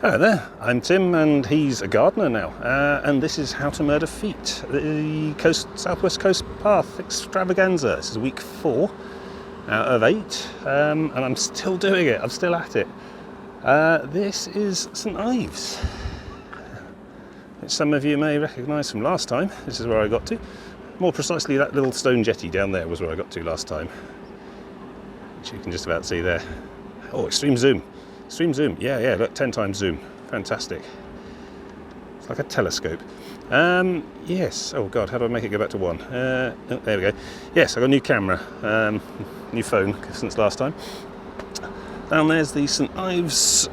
Hello there, I'm Tim and he's a gardener now, and this is How to Murder Feet, the Southwest Coast Path extravaganza. This is week 4 out of 8, and I'm still doing it, I'm still at it. This is St Ives, which some of you may recognise from last time. This is where I got to. More precisely, that little stone jetty down there was where I got to last time, which you can just about see there. Oh, extreme zoom. Extreme zoom, yeah, look, 10 times zoom, fantastic. It's like a telescope. Yes, oh God, how do I make it go back to 1? Oh, there we go. Yes, I got a new camera, new phone since last time. Down there's the St Ives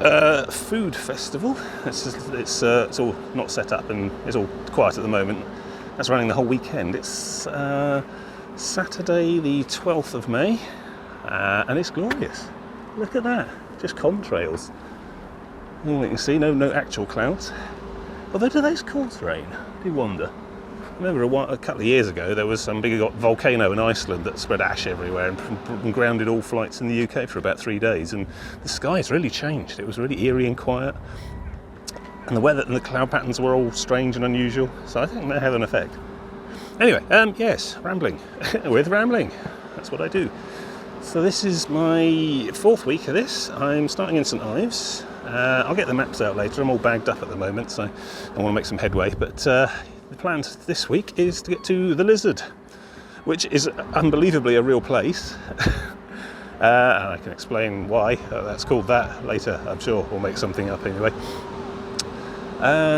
Food Festival. It's all not set up and it's all quiet at the moment. That's running the whole weekend. It's Saturday the 12th of May, and it's glorious. Look at that. Just contrails. All you can see, no actual clouds. Although, do those cause rain? I do wonder. I remember a couple of years ago there was some big volcano in Iceland that spread ash everywhere and grounded all flights in the UK for about 3 days, and the skies really changed. It was really eerie and quiet, and the weather and the cloud patterns were all strange and unusual, so I think that had an effect. Anyway, yes, rambling. With rambling. That's what I do. So this is my 4th week of this. I'm starting in St Ives. I'll get the maps out later. I'm all bagged up at the moment, so I want to make some headway. But the plan this week is to get to the Lizard, which is unbelievably a real place. And I can explain why that's called that later, I'm sure. We'll make something up anyway.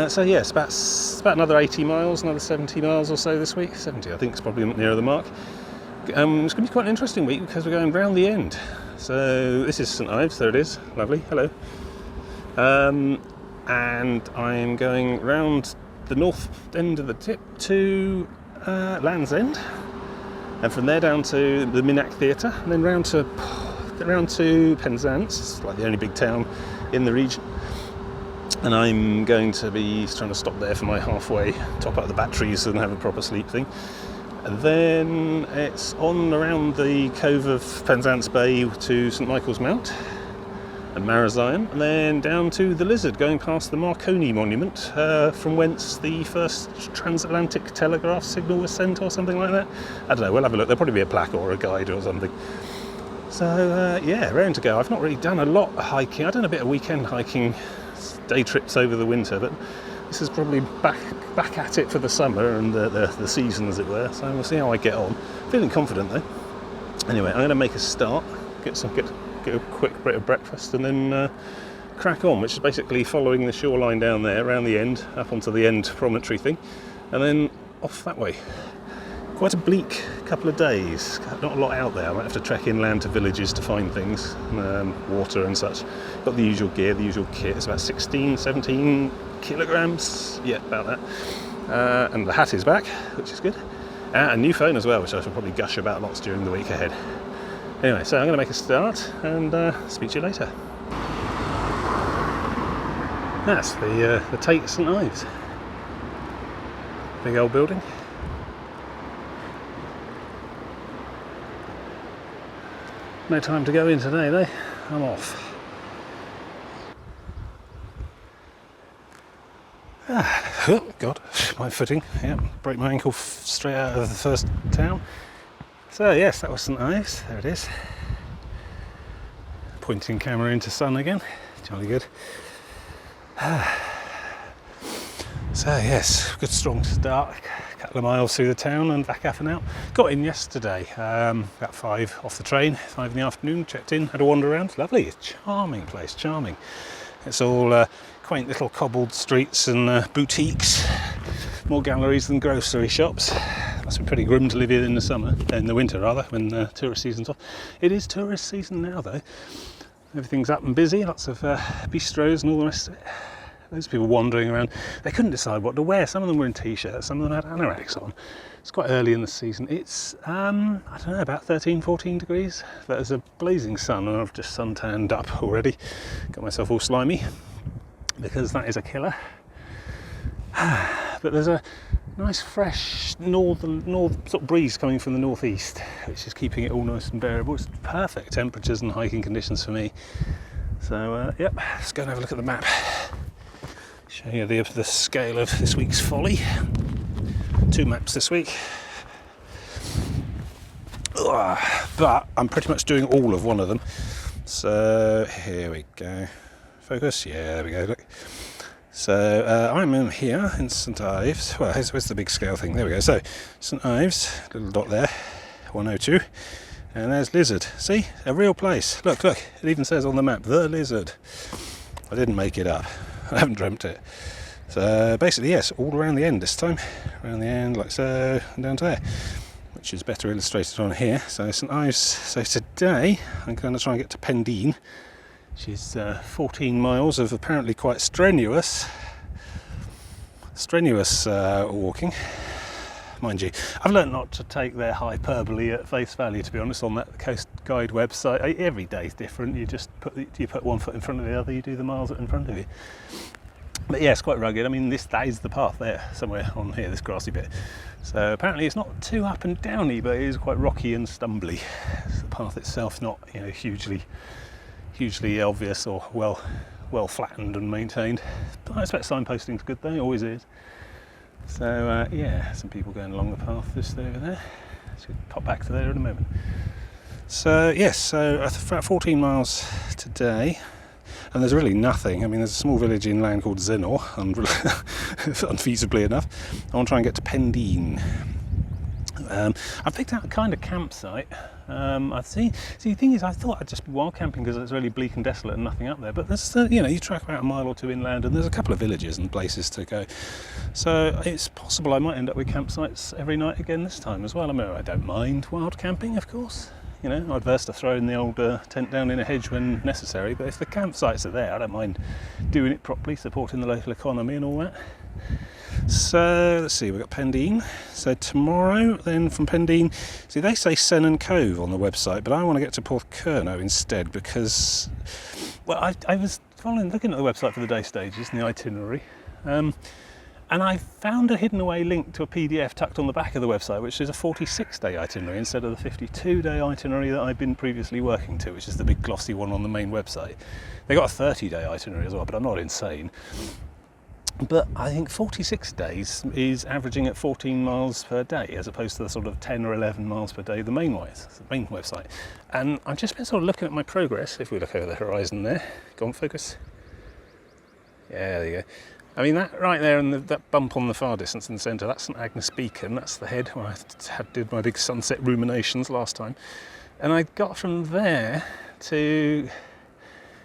So yes, it's about another 80 miles, another 70 miles or so this week. 70, I think, is probably nearer the mark. It's going to be quite an interesting week because we're going round the end. So this is St Ives, there it is, lovely, hello. And I'm going round the north end of the tip to Land's End, and from there down to the Minack Theatre, and then round to Penzance. It's like the only big town in the region. And I'm going to be trying to stop there for my halfway, top up the batteries and have a proper sleep thing. And then it's on around the cove of Penzance Bay to St Michael's Mount and Marazion, and then down to the Lizard, going past the Marconi Monument, from whence the first transatlantic telegraph signal was sent or something like that. I don't know, we'll have a look. There'll probably be a plaque or a guide or something. So yeah, round to go. I've not really done a lot of hiking. I've done a bit of weekend hiking, day trips over the winter, but this is probably back at it for the summer and the season, as it were. So we'll see how I get on. Feeling confident though. Anyway, I'm going to make a start, get a quick bit of breakfast, and then crack on, which is basically following the shoreline down there, around the end, up onto the end promontory thing, and then off that way. Quite a bleak couple of days, not a lot out there. I might have to trek inland to villages to find things, water and such. Got the usual gear, the usual kit. It's about 16, 17 kilograms, yeah, about that. And the hat is back, which is good. A new phone as well, which I shall probably gush about lots during the week ahead. Anyway, so I'm going to make a start and speak to you later. That's the Tate St Ives. Big old building. No time to go in today though, I'm off. Oh God, my footing, yeah, broke my ankle straight out of the first town. So yes, that was St Ives, there it is. Pointing camera into sun again, jolly good. So yes, good strong start, a couple of miles through the town and back half an hour. Got in yesterday, about 5 off the train, 5 in the afternoon, checked in, had a wander around. Lovely, it's a charming place, charming. It's all quaint little cobbled streets and boutiques, more galleries than grocery shops. Must be pretty grim to live here in the summer, in the winter rather, when tourist season's off. It is tourist season now though. Everything's up and busy, lots of bistros and all the rest of it. Those people wandering around, they couldn't decide what to wear. Some of them were in t-shirts, some of them had anoraks on. It's quite early in the season. It's, I don't know, about 13, 14 degrees. There's a blazing sun, and I've just suntanned up already. Got myself all slimy, because that is a killer. But there's a nice fresh north sort of breeze coming from the northeast, which is keeping it all nice and bearable. It's perfect temperatures and hiking conditions for me. So, yep, let's go and have a look at the map. Show you the scale of this week's folly. 2 maps this week. But I'm pretty much doing all of one of them. So here we go. Focus. Yeah, there we go. Look. So I'm in here in St Ives. Well, where's the big scale thing? There we go. So St Ives, little dot there, 102. And there's Lizard. See? A real place. Look. It even says on the map, the Lizard. I didn't make it up. I haven't dreamt it. So basically, yes, all around the end this time. Around the end, like so, and down to there. Which is better illustrated on here. So St Ives. So today, I'm going to try and get to Pendeen, which is 14 miles of apparently quite strenuous walking. Mind you, I've learnt not to take their hyperbole at face value, to be honest, on that Coast Guide website. Every day's different. You just put one foot in front of the other, you do the miles in front of you. But yeah, it's quite rugged. I mean, that is the path there, somewhere on here, this grassy bit. So apparently it's not too up and downy, but it is quite rocky and stumbly. So the path itself not, hugely obvious or well flattened and maintained. But I expect signposting's good though, always is. So yeah, some people going along the path just over there. Should pop back to there in a moment. So yes, so about 14 miles today. And there's really nothing. I mean, there's a small village inland called Zenor, unfeasibly enough. I want to try and get to Pendeen. I've picked out a kind of campsite. The thing is, I thought I'd just be wild camping because it's really bleak and desolate and nothing up there. But there's, you track about a mile or two inland, and there's a couple of villages and places to go. So it's possible I might end up with campsites every night again this time as well. I mean, I don't mind wild camping, of course. I'm adverse to throwing the old tent down in a hedge when necessary, but if the campsites are there, I don't mind doing it properly, supporting the local economy and all that. So let's see, we've got Pendeen. So tomorrow, then from Pendeen, see, they say Sennan Cove on the website, but I want to get to Porthcurno instead because, well, I was looking at the website for the day stages and the itinerary. And I found a hidden away link to a PDF tucked on the back of the website, which is a 46-day itinerary instead of the 52-day itinerary that I've been previously working to, which is the big glossy one on the main website. They got a 30-day itinerary as well, but I'm not insane. But I think 46 days is averaging at 14 miles per day, as opposed to the sort of 10 or 11 miles per day the main website. And I've just been sort of looking at my progress. If we look over the horizon there, go on, focus. Yeah, there you go. I mean, that right there and that bump on the far distance in the centre, that's St Agnes Beacon, that's the head where I did my big sunset ruminations last time. And I got from there to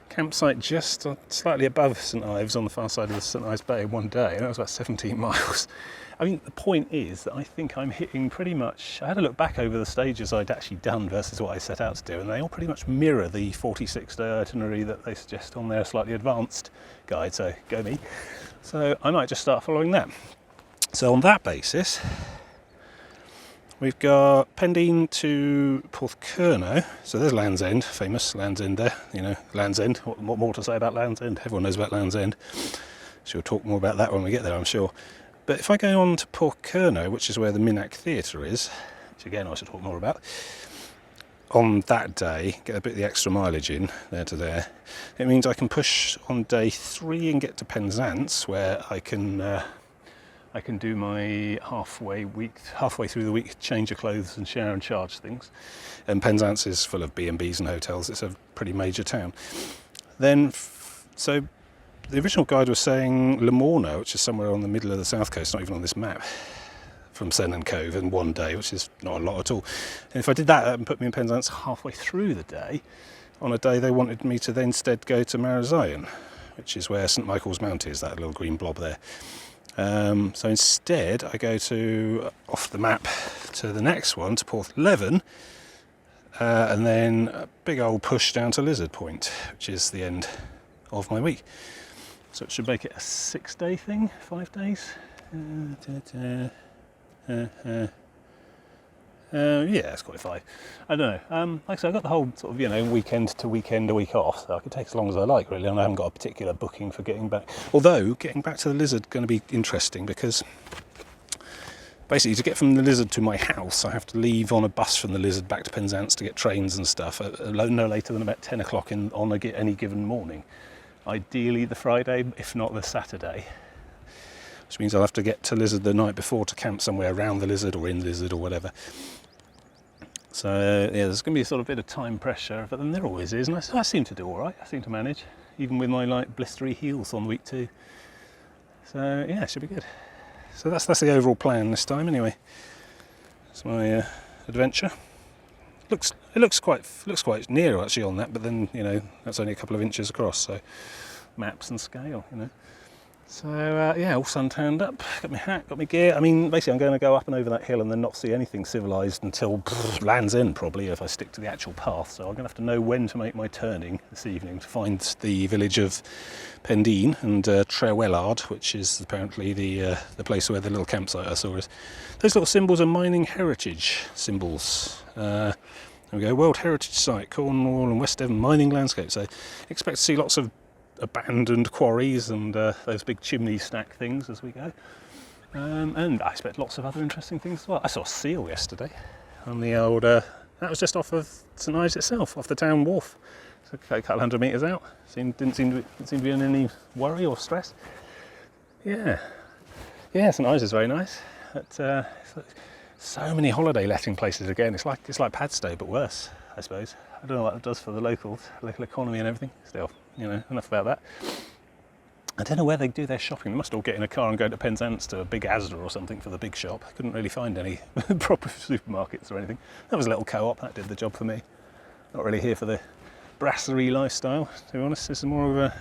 campsite just slightly above St Ives on the far side of the St Ives Bay in one day, and that was about 17 miles. I mean, the point is that I think I'm hitting pretty much, I had a look back over the stages I'd actually done versus what I set out to do, and they all pretty much mirror the 46-day itinerary that they suggest on their slightly advanced guide, so go me. So I might just start following that. So on that basis, we've got Pendeen to Porthcurno. So there's Land's End, famous Land's End there. Land's End. What more to say about Land's End? Everyone knows about Land's End. She'll talk more about that when we get there, I'm sure. But if I go on to Porthcurno, which is where the Minack Theatre is, which again I should talk more about, on that day, get a bit of the extra mileage in, there to there, it means I can push on day 3 and get to Penzance, where I can do my halfway through the week, change of clothes and share and charge things. And Penzance is full of B&Bs and hotels. It's a pretty major town. Then, so the original guide was saying Lamorna, which is somewhere on the middle of the south coast, not even on this map, from Sennan Cove in one day, which is not a lot at all. And if I did that and put me in Penzance halfway through the day, on a day they wanted me to then instead go to Marazion, which is where St Michael's Mount is, that little green blob there. So instead I go off the map to the next one, to Porthleven, and then a big old push down to Lizard Point, which is the end of my week. So it should make it a 6-day thing, 5 days. Yeah, it's quite 5. I don't know. Like I said, I've got the whole sort of, weekend to weekend, a week off, so I can take as long as I like, really, and I haven't got a particular booking for getting back. Although, getting back to the Lizard is going to be interesting, because basically to get from the Lizard to my house, I have to leave on a bus from the Lizard back to Penzance to get trains and stuff, no later than about 10 o'clock on any given morning. ideally the Friday, if not the Saturday. Which means I'll have to get to Lizard the night before to camp somewhere around the Lizard or in Lizard or whatever. So yeah, there's going to be a sort of bit of time pressure, but then there always is, and I seem to do all right. I seem to manage, even with my like blistery heels on week 2. So yeah, it should be good. So that's the overall plan this time, anyway. It's my adventure. It looks quite near actually on that, but then you know that's only a couple of inches across, so maps and scale, you know. So yeah, all sun tanned up, got my hat, got my gear. I mean, basically I'm going to go up and over that hill and then not see anything civilised until Land's End probably, if I stick to the actual path. So I'm going to have to know when to make my turning this evening to find the village of Pendine and Trewellard, which is apparently the place where the little campsite I saw is. Those little symbols are mining heritage symbols. There we go, World Heritage Site, Cornwall and West Devon mining landscape. So expect to see lots of abandoned quarries and those big chimney stack things as we go, and I expect lots of other interesting things as well. I saw a seal yesterday on the old that was just off of St Ives itself, off the town wharf, so a couple hundred metres out. Didn't seem to be in any worry or stress. Yeah, St Ives is very nice. But so many holiday letting places again. It's like Padstow but worse, I suppose. I don't know what it does for the local economy and everything. Still, you know, enough about that. I don't know where they do their shopping. They must all get in a car and go to Penzance to a big Asda or something for the big shop. I couldn't really find any proper supermarkets or anything. That was a little co-op, that did the job for me. Not really here for the brasserie lifestyle, to be honest. This is more of a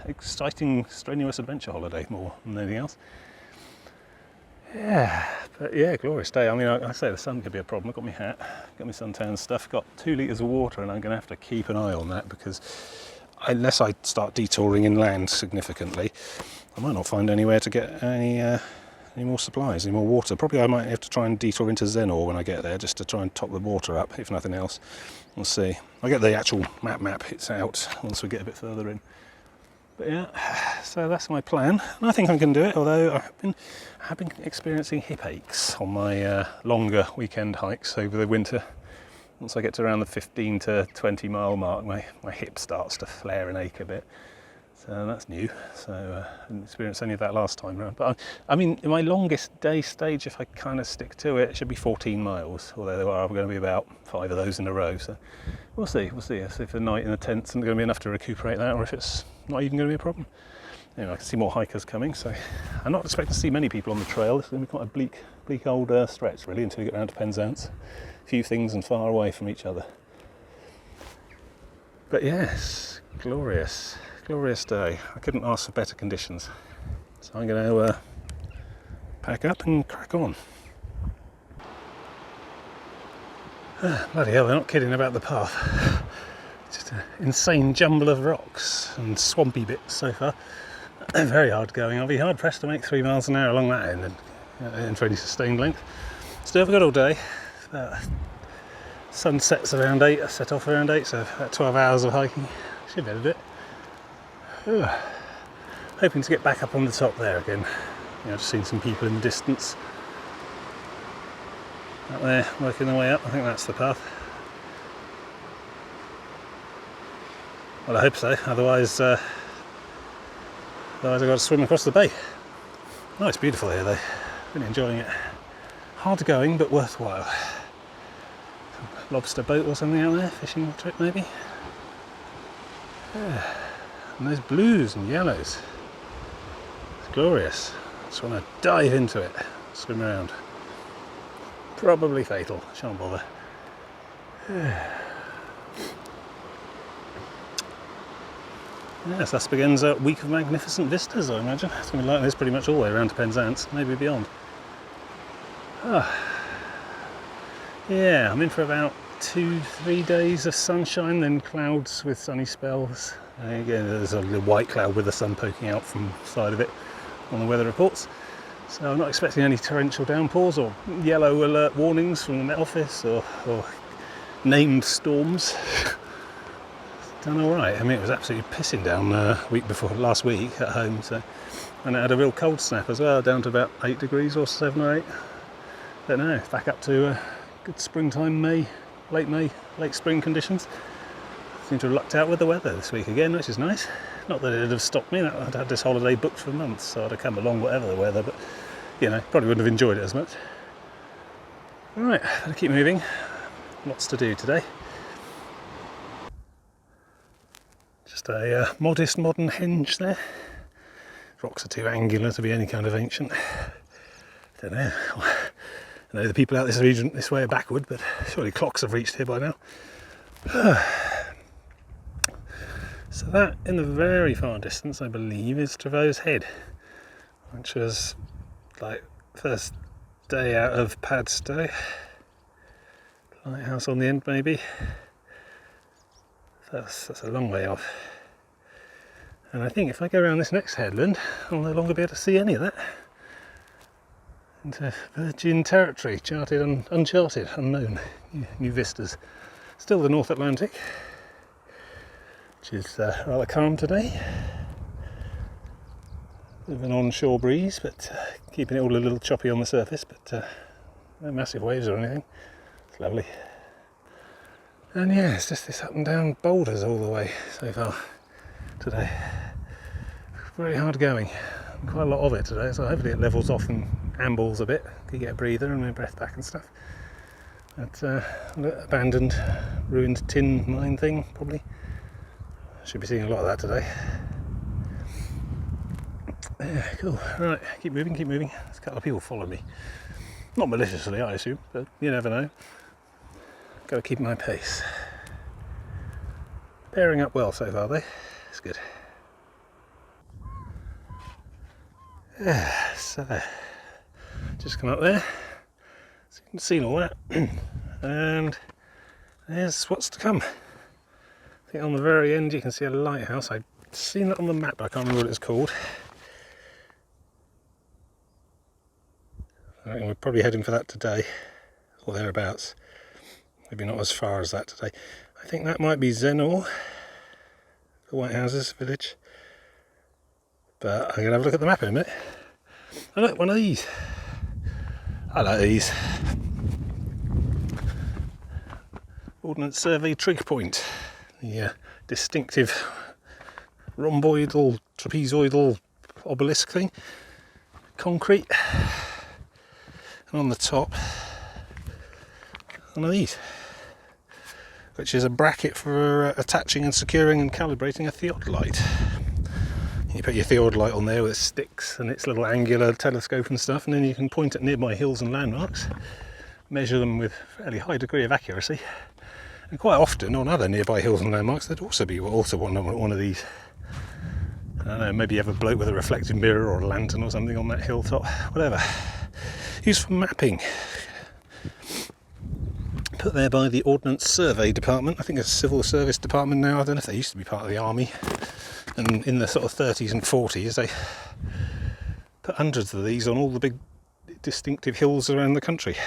exciting, strenuous adventure holiday more than anything else. Yeah, but yeah, glorious day. I mean, I say the sun could be a problem. I've got my hat, got my suntan stuff, got 2 litres of water, and I'm going to have to keep an eye on that because unless I start detouring inland significantly, I might not find anywhere to get any more supplies, any more water. Probably I might have to try and detour into Zenor when I get there, just to try and top the water up, if nothing else. We'll see. I'll get the actual map it's out once we get a bit further in. But yeah, so that's my plan, and I think I can do it, although I have been experiencing hip aches on my longer weekend hikes over the winter. Once I get to around the 15 to 20 mile mark, my hip starts to flare and ache a bit. So that's new, so I didn't experience any of that last time around. But I mean, my longest day stage, if I kind of stick to it, should be 14 miles, although there are going to be about 5 of those in a row. So we'll see if the night in the tent's isn't going to be enough to recuperate that, or if it's not even going to be a problem. Anyway, I can see more hikers coming, so I'm not expecting to see many people on the trail. It's going to be quite a bleak old stretch, really, until you get around to Penzance. A few things and far away from each other. But yes, glorious day. I couldn't ask for better conditions. So I'm going to pack up and crack on. Bloody hell, they're not kidding about the path. Just an insane jumble of rocks and swampy bits so far. Very hard going. I'll be hard pressed to make 3 miles an hour along that end and for any sustained length. Still have a good all day. Sun sets around 8, I set off around 8, so about 12 hours of hiking. Should be able to do it. Hoping to get back up on the top there again. You know, just seen some people in the distance out there working their way up. I think that's the path. Well, I hope so. Otherwise I've got to swim across the bay. Oh, it's beautiful here though. Really enjoying it. Hard going, but worthwhile. Lobster boat or something out there, fishing trip maybe. Yeah. And those blues and yellows. It's glorious. Just want to dive into it, swim around. Probably fatal, shan't bother. Yes, thus begins a week of magnificent vistas, I imagine. It's going to be like this pretty much all the way around to Penzance, maybe beyond. Yeah, I'm in for about 2-3 days of sunshine, then clouds with sunny spells. Again, there's a little white cloud with the sun poking out from the side of it on the weather reports. So I'm not expecting any torrential downpours or yellow alert warnings from the Met Office or named storms. Done all right. I mean, it was absolutely pissing down last week at home. So, and it had a real cold snap as well, down to about 8 degrees or 7 or 8. Don't know. Back up to good springtime late spring conditions. seem to have lucked out with the weather this week again, which is nice. Not that it'd have stopped me, I'd had this holiday booked for months, so I'd have come along whatever the weather, but you know, probably wouldn't have enjoyed it as much. Alright, gotta keep moving. Lots to do today. Just a modest modern henge there. Rocks are too angular to be any kind of ancient. Don't know. I know the people out this region this way are backward, but surely clocks have reached here by now. So that in the very far distance, I believe, is Trevose Head, which was like first day out of Padstow. Lighthouse on the end, maybe. That's a long way off. And I think if I go around this next headland, I'll no longer be able to see any of that. Into virgin territory, charted and uncharted, unknown, new vistas. Still the North Atlantic, which is rather calm today. Bit of an onshore breeze, but keeping it all a little choppy on the surface, but no massive waves or anything. It's lovely. And yeah, it's just this up and down boulders all the way so far today. Very hard going. Quite a lot of it today, so hopefully it levels off and ambles a bit. You get a breather and my breath back and stuff. That abandoned, ruined tin mine thing, probably. Should be seeing a lot of that today. Yeah, cool. Right, keep moving. There's a couple of people follow me. Not maliciously, I assume, but you never know. Got to keep my pace. Pairing up well so far, though. It's good. Yeah, so just come up there, so you can see all that, and there's what's to come. I think on the very end you can see a lighthouse. I've seen that on the map, but I can't remember what it's called. I reckon we're probably heading for that today, or thereabouts. Maybe not as far as that today. I think that might be Zenor, the White Houses village. But I'm going to have a look at the map in a minute. Oh look, one of these. I like these. Ordnance Survey Trig Point. The distinctive rhomboidal, trapezoidal obelisk thing. Concrete. And on the top, one of these. Which is a bracket for attaching and securing and calibrating a theodolite. You put your theodolite on there with sticks and its little angular telescope and stuff, and then you can point at nearby hills and landmarks, measure them with a fairly high degree of accuracy. And quite often on other nearby hills and landmarks there'd also be one of these. I don't know, maybe you have a bloke with a reflective mirror or a lantern or something on that hilltop, whatever. Used for mapping. Put there by the Ordnance Survey Department. I think it's a civil service department now. I don't know if they used to be part of the army. And in the sort of 30s and 40s they put hundreds of these on all the big distinctive hills around the country.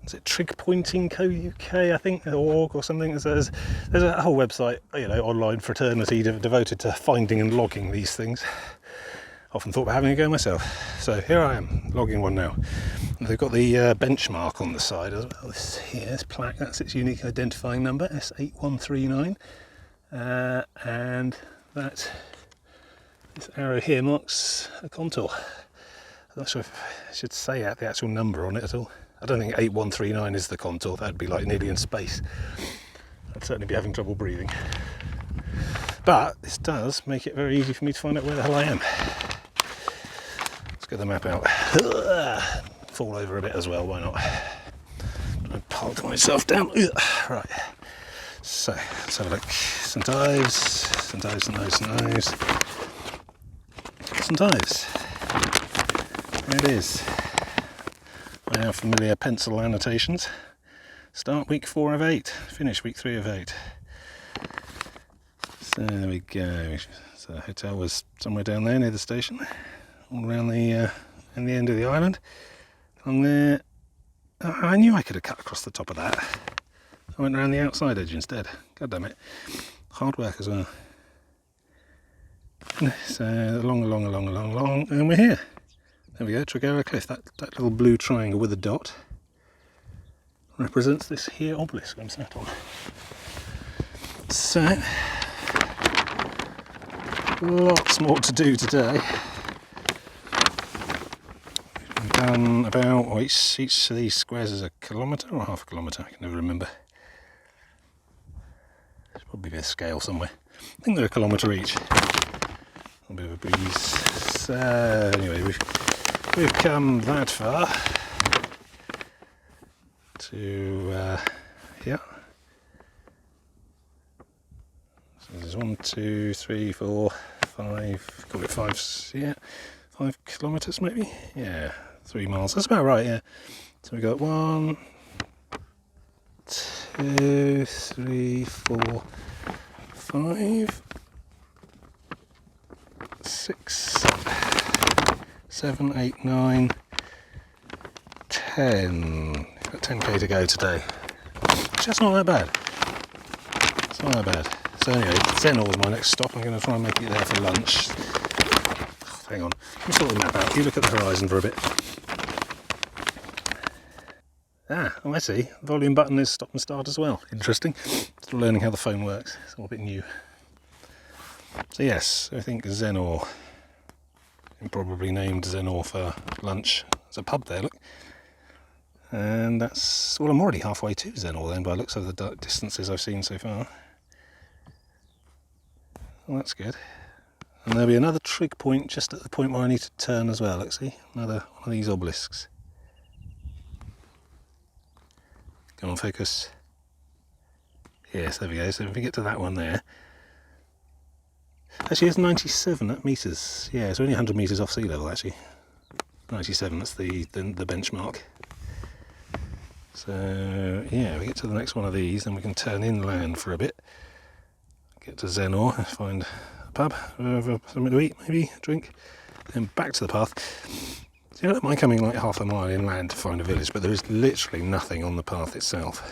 Is it Trig Pointing Co UK, I think, .org or something? There's a whole website, you know, online fraternity devoted to finding and logging these things. Often thought about having a go myself. So here I am, logging one now. And they've got the benchmark on the side as well. This plaque, that's its unique identifying number, S8139. And that this arrow here marks a contour. I'm not sure if I should say the actual number on it at all. I don't think 8139 is the contour. That'd be like nearly in space. I'd certainly be having trouble breathing. But this does make it very easy for me to find out where the hell I am. Let's get the map out. Fall over a bit as well, why not? I parked myself down. Right. So, let's have a look. St Ives. St Ives. There it is. My now familiar pencil annotations. Start week 4 of 8. Finish week 3 of 8. So there we go. So the hotel was somewhere down there near the station. All around the end of the island. On there. Oh, I knew I could have cut across the top of that. I went around the outside edge instead. God damn it. Hard work as well. So along, and we're here. There we go, Trig Cliff. That little blue triangle with a dot represents this here obelisk I'm sat on. So, lots more to do today. We've done about, well, each of these squares is a kilometre or half a kilometre, I can never remember. There's probably a scale somewhere. I think they're a kilometre each. A bit of a breeze. So, anyway, we've come that far to here. So there's 1, 2, 3, 4, 5, call it 5, yeah, 5 kilometres maybe? Yeah, 3 miles, that's about right, yeah. So we got 1, 2, 3, 4, 5, 6, 7, 8, 9, 10. Got 10k to go today. That's not that bad. It's not that bad. So anyway, Zenor is my next stop. I'm going to try and make it there for lunch. Hang on, let me sort the map out. You look at the horizon for a bit. Oh, I see. The volume button is stop and start as well. Interesting. Still learning how the phone works. It's all a bit new. So yes, I think Zenor, probably named Zenor for lunch. There's a pub there, look. And that's, well, I'm already halfway to Zenor then by the looks of the distances I've seen so far. Well, that's good. And there'll be another trig point just at the point where I need to turn as well, look, see? Another one of these obelisks. Come on, focus. Yes, there we go. So if we get to that one there. Actually, it's 97 metres. Yeah, it's only 100 metres off sea level, actually. 97, that's the benchmark. So, yeah, we get to the next one of these, then we can turn inland for a bit. Get to Zenor, find a pub, have something to eat, maybe, a drink. Then back to the path. So you don't mind coming like half a mile inland to find a village, but there is literally nothing on the path itself.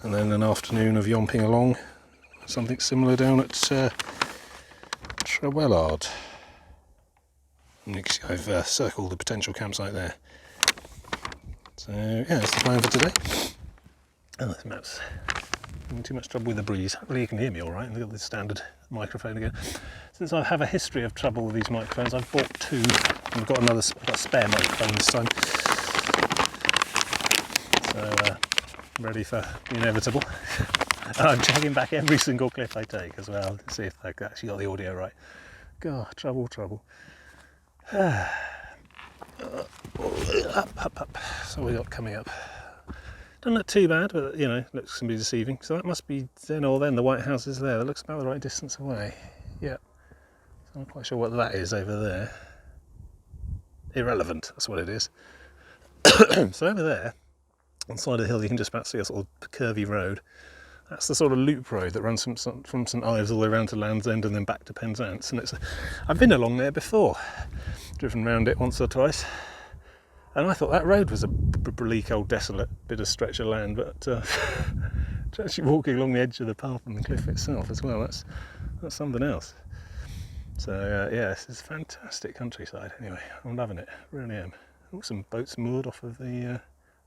And then an afternoon of yomping along, something similar down at Trewellard. I've circled the potential campsite there. So yeah, that's the plan for today. Oh, this map's having too much trouble with the breeze. Hopefully you can hear me all right. I've got the standard microphone again. Since I have a history of trouble with these microphones, I've bought 2. I've got a spare microphone this time. So ready for the inevitable. And I'm checking back every single clip I take as well to see if I actually got the audio right. God, trouble. Up. So we got coming up. Doesn't look too bad, but you know, looks can be deceiving. So that must be Zenor then. The White House is there. That looks about the right distance away. Yeah. So I'm not quite sure what that is over there. Irrelevant. That's what it is. So over there, on the side of the hill, you can just about see a sort of curvy road. That's the sort of loop road that runs from St Ives all the way around to Land's End and then back to Penzance. And I've been along there before, driven around it once or twice, and I thought that road was a bleak old desolate bit of stretch of land, but actually walking along the edge of the path and the cliff itself as well, that's something else. So yeah, this is fantastic countryside. Anyway, I'm loving it, really am. Oh, some boats moored off of the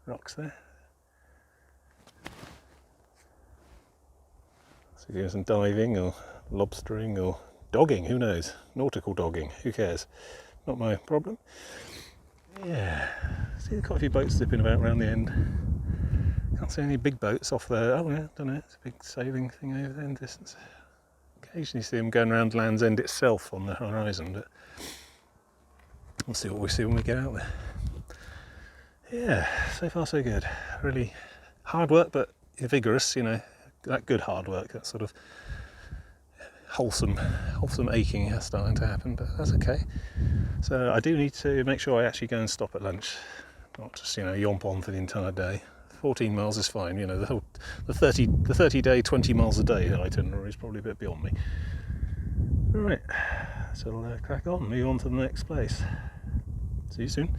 rocks there. So doing some diving or lobstering or dogging, who knows? Nautical dogging, who cares? Not my problem. Yeah, see quite a few boats zipping about around the end. Can't see any big boats off there. Oh yeah, don't know, it's a big sailing thing over there in the distance. Occasionally see them going around Land's End itself on the horizon, but we'll see what we see when we get out there. Yeah, so far so good. Really hard work, but vigorous, you know. That good hard work, that sort of wholesome aching is starting to happen, but that's okay. So I do need to make sure I actually go and stop at lunch, not just, you know, yomp on for the entire day. 14 miles is fine, you know, the 30 day 20 miles a day itinerary is probably a bit beyond me. Right, so I'll crack on, move on to the next place. See you soon.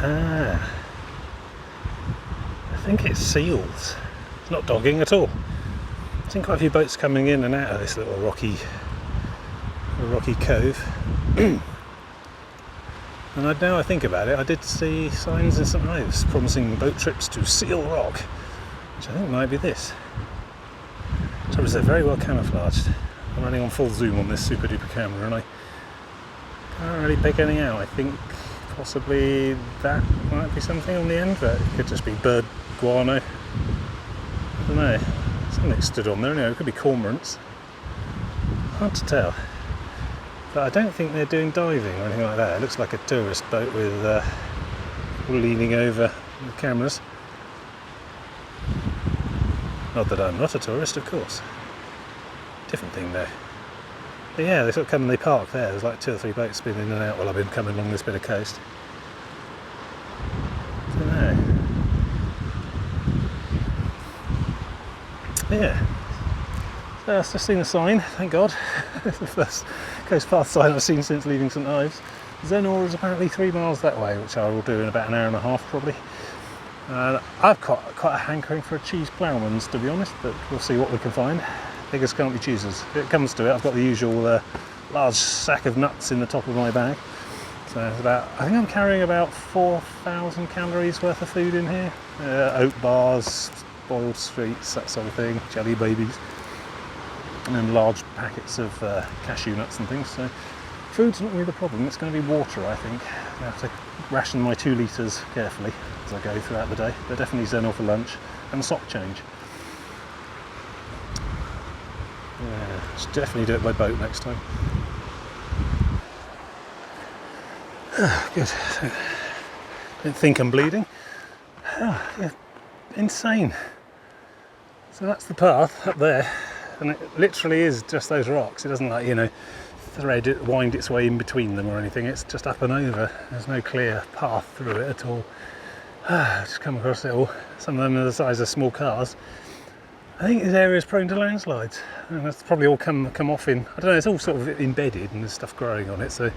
I think it's seals. It's not dogging at all. I've seen quite a few boats coming in and out of this little rocky cove. And now I think about it, I did see signs in St Ives promising boat trips to Seal Rock, which I think might be this. So they're very well camouflaged. I'm running on full zoom on this super duper camera and I can't really pick anything out. I think possibly that might be something on the end, but it could just be bird guano. I don't know. Something stood on there, anyway. It could be cormorants. Hard to tell. But I don't think they're doing diving or anything like that. It looks like a tourist boat with all leaning over the cameras. Not that I'm not a tourist, of course. Different thing though. But yeah, they sort of come and they park there. There's like 2 or 3 boats spinning in and out while I've been coming along this bit of coast. I don't know. Yeah. So I've just seen a sign, thank God. It's the first coast path sign I've seen since leaving St Ives. Zenor is apparently 3 miles that way, which I will do in about an hour and a half probably. I've got quite a hankering for a cheese ploughman's, to be honest, but we'll see what we can find. Beggars can't be choosers. If it comes to it, I've got the usual large sack of nuts in the top of my bag. So it's I think I'm carrying about 4,000 calories worth of food in here. Oat bars, boiled sweets, that sort of thing, jelly babies, and large packets of cashew nuts and things. So food's not really the problem, it's going to be water, I think. I have to ration my 2 litres carefully as I go throughout the day, but definitely Zenor for lunch and sock change. Yeah, should definitely do it by boat next time. Good. Don't think I'm bleeding. Yeah, insane. So that's the path up there, and it literally is just those rocks. It doesn't wind its way in between them or anything. It's just up and over. There's no clear path through it at all. Just come across it all. Some of them are the size of small cars. I think this area is prone to landslides, and that's probably all come off in, I don't know, it's all sort of embedded and there's stuff growing on it, so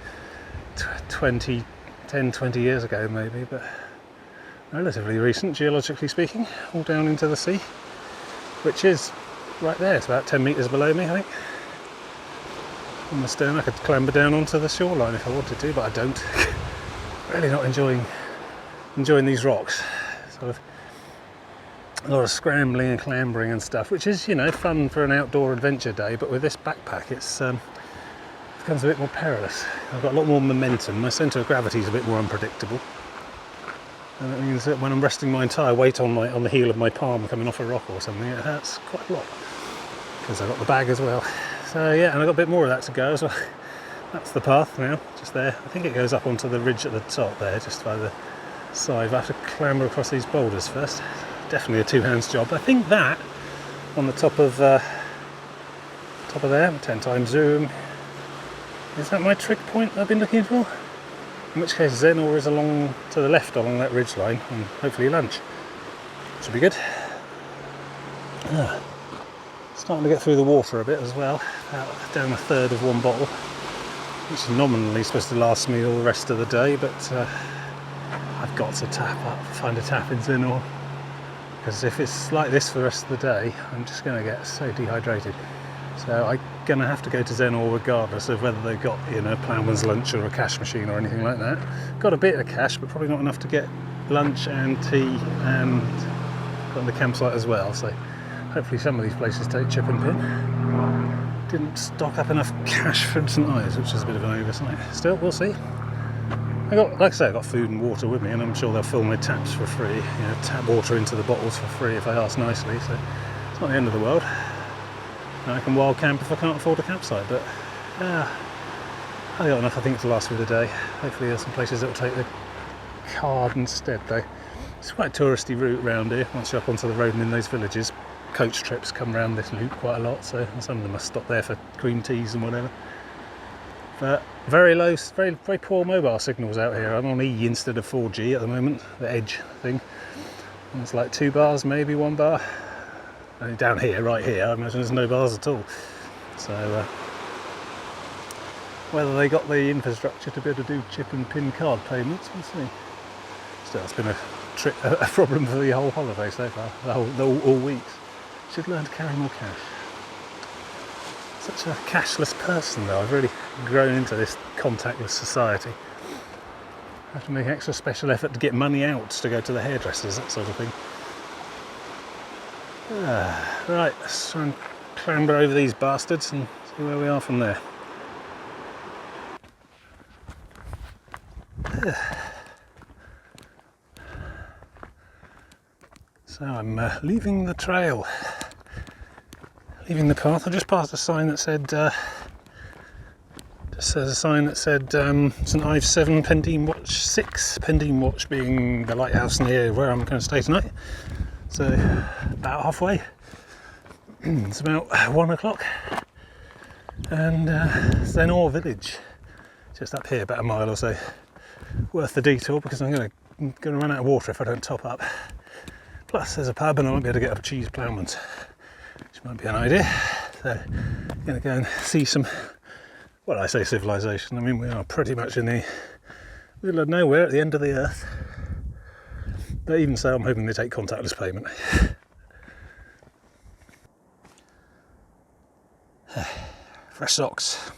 10, 20 years ago maybe, but relatively recent geologically speaking, all down into the sea, which is right there. It's about 10 metres below me, I think. On the stern I could clamber down onto the shoreline if I wanted to, but I don't. Really not enjoying these rocks. Sort of a lot of scrambling and clambering and stuff, which is, you know, fun for an outdoor adventure day, but with this backpack it's becomes a bit more perilous. I've got a lot more momentum. My centre of gravity is a bit more unpredictable, and that means that when I'm resting my entire weight on the heel of my palm coming off a rock or something, it hurts quite a lot because I've got the bag as well. So yeah, and I've got a bit more of that to go as well. That's the path now, just there. I think it goes up onto the ridge at the top there, just by the side. I have to clamber across these boulders first. Definitely a 2-hands job. I think that on the top of there, 10 times zoom. Is that my trig point I've been looking for? In which case Zenor is along to the left along that ridge line, and hopefully lunch. Should be good. Starting to get through the water a bit as well. Down a third of 1 bottle, which is nominally supposed to last me all the rest of the day, but I've got to find a tap in Zenor. Because if it's like this for the rest of the day, I'm just going to get so dehydrated. So I'm going to have to go to Zenor regardless of whether they've got, you know, ploughman's lunch or a cash machine or anything like that. Got a bit of cash, but probably not enough to get lunch and tea and got the campsite as well. So hopefully some of these places take chip and pin. Didn't stock up enough cash from St Ives, which is a bit of an oversight. Still, we'll see. Like I say, I got food and water with me, and I'm sure they'll fill my taps for free. You know, tap water into the bottles for free if I ask nicely. So it's not the end of the world. And I can wild camp if I can't afford a campsite, but I got enough, I think, to last me the day. Hopefully there's some places that will take the card instead, though. It's quite a touristy route around here. Once you're up onto the road and in those villages, coach trips come around this loop quite a lot, so some of them must stop there for green teas and whatever. But very low, very poor mobile signals out here. I'm on E instead of 4G at the moment, the Edge thing. And it's like 2 bars, maybe 1 bar. And down here, right here, I imagine there's no bars at all. So whether they got the infrastructure to be able to do chip and pin card payments, we'll see. Still, it's been a problem for the whole holiday so far, all weeks. Should learn to carry more cash. Such a cashless person though. I've really grown into this contactless society. have to make extra special effort to get money out to go to the hairdressers, that sort of thing. Right, let's try and clamber over these bastards and see where we are from there. So I'm leaving the trail, leaving the path. I just passed a sign that said, St Ives 7, Pendine Watch 6, Pendine Watch being the lighthouse near where I'm going to stay tonight. So about halfway. It's about 1 o'clock, and Zenor village, just up here, about a mile or so. Worth the detour because I'm going to run out of water if I don't top up. Plus there's a pub and I might be able to get up cheese ploughman's, which might be an idea. So I'm going to go and see some, well, I say civilization, I mean we are pretty much in the middle of nowhere at the end of the earth. But even so, I'm hoping they take contactless payment. Fresh socks.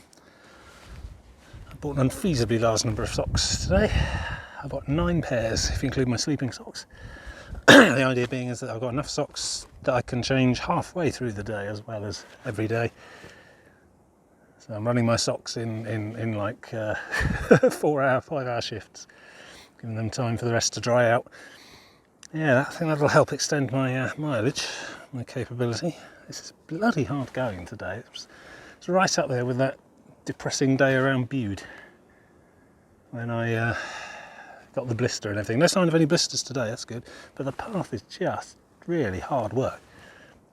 I bought an unfeasibly large number of socks today. I bought 9 pairs if you include my sleeping socks. The idea being is that I've got enough socks that I can change halfway through the day as well as every day. So I'm running my socks in like 4-hour, 5-hour shifts, giving them time for the rest to dry out. Yeah, I think that'll help extend my mileage, my capability. This is bloody hard going today. It's right up there with that depressing day around Bude when I got the blister and everything. No sign of any blisters today, that's good. But the path is just really hard work.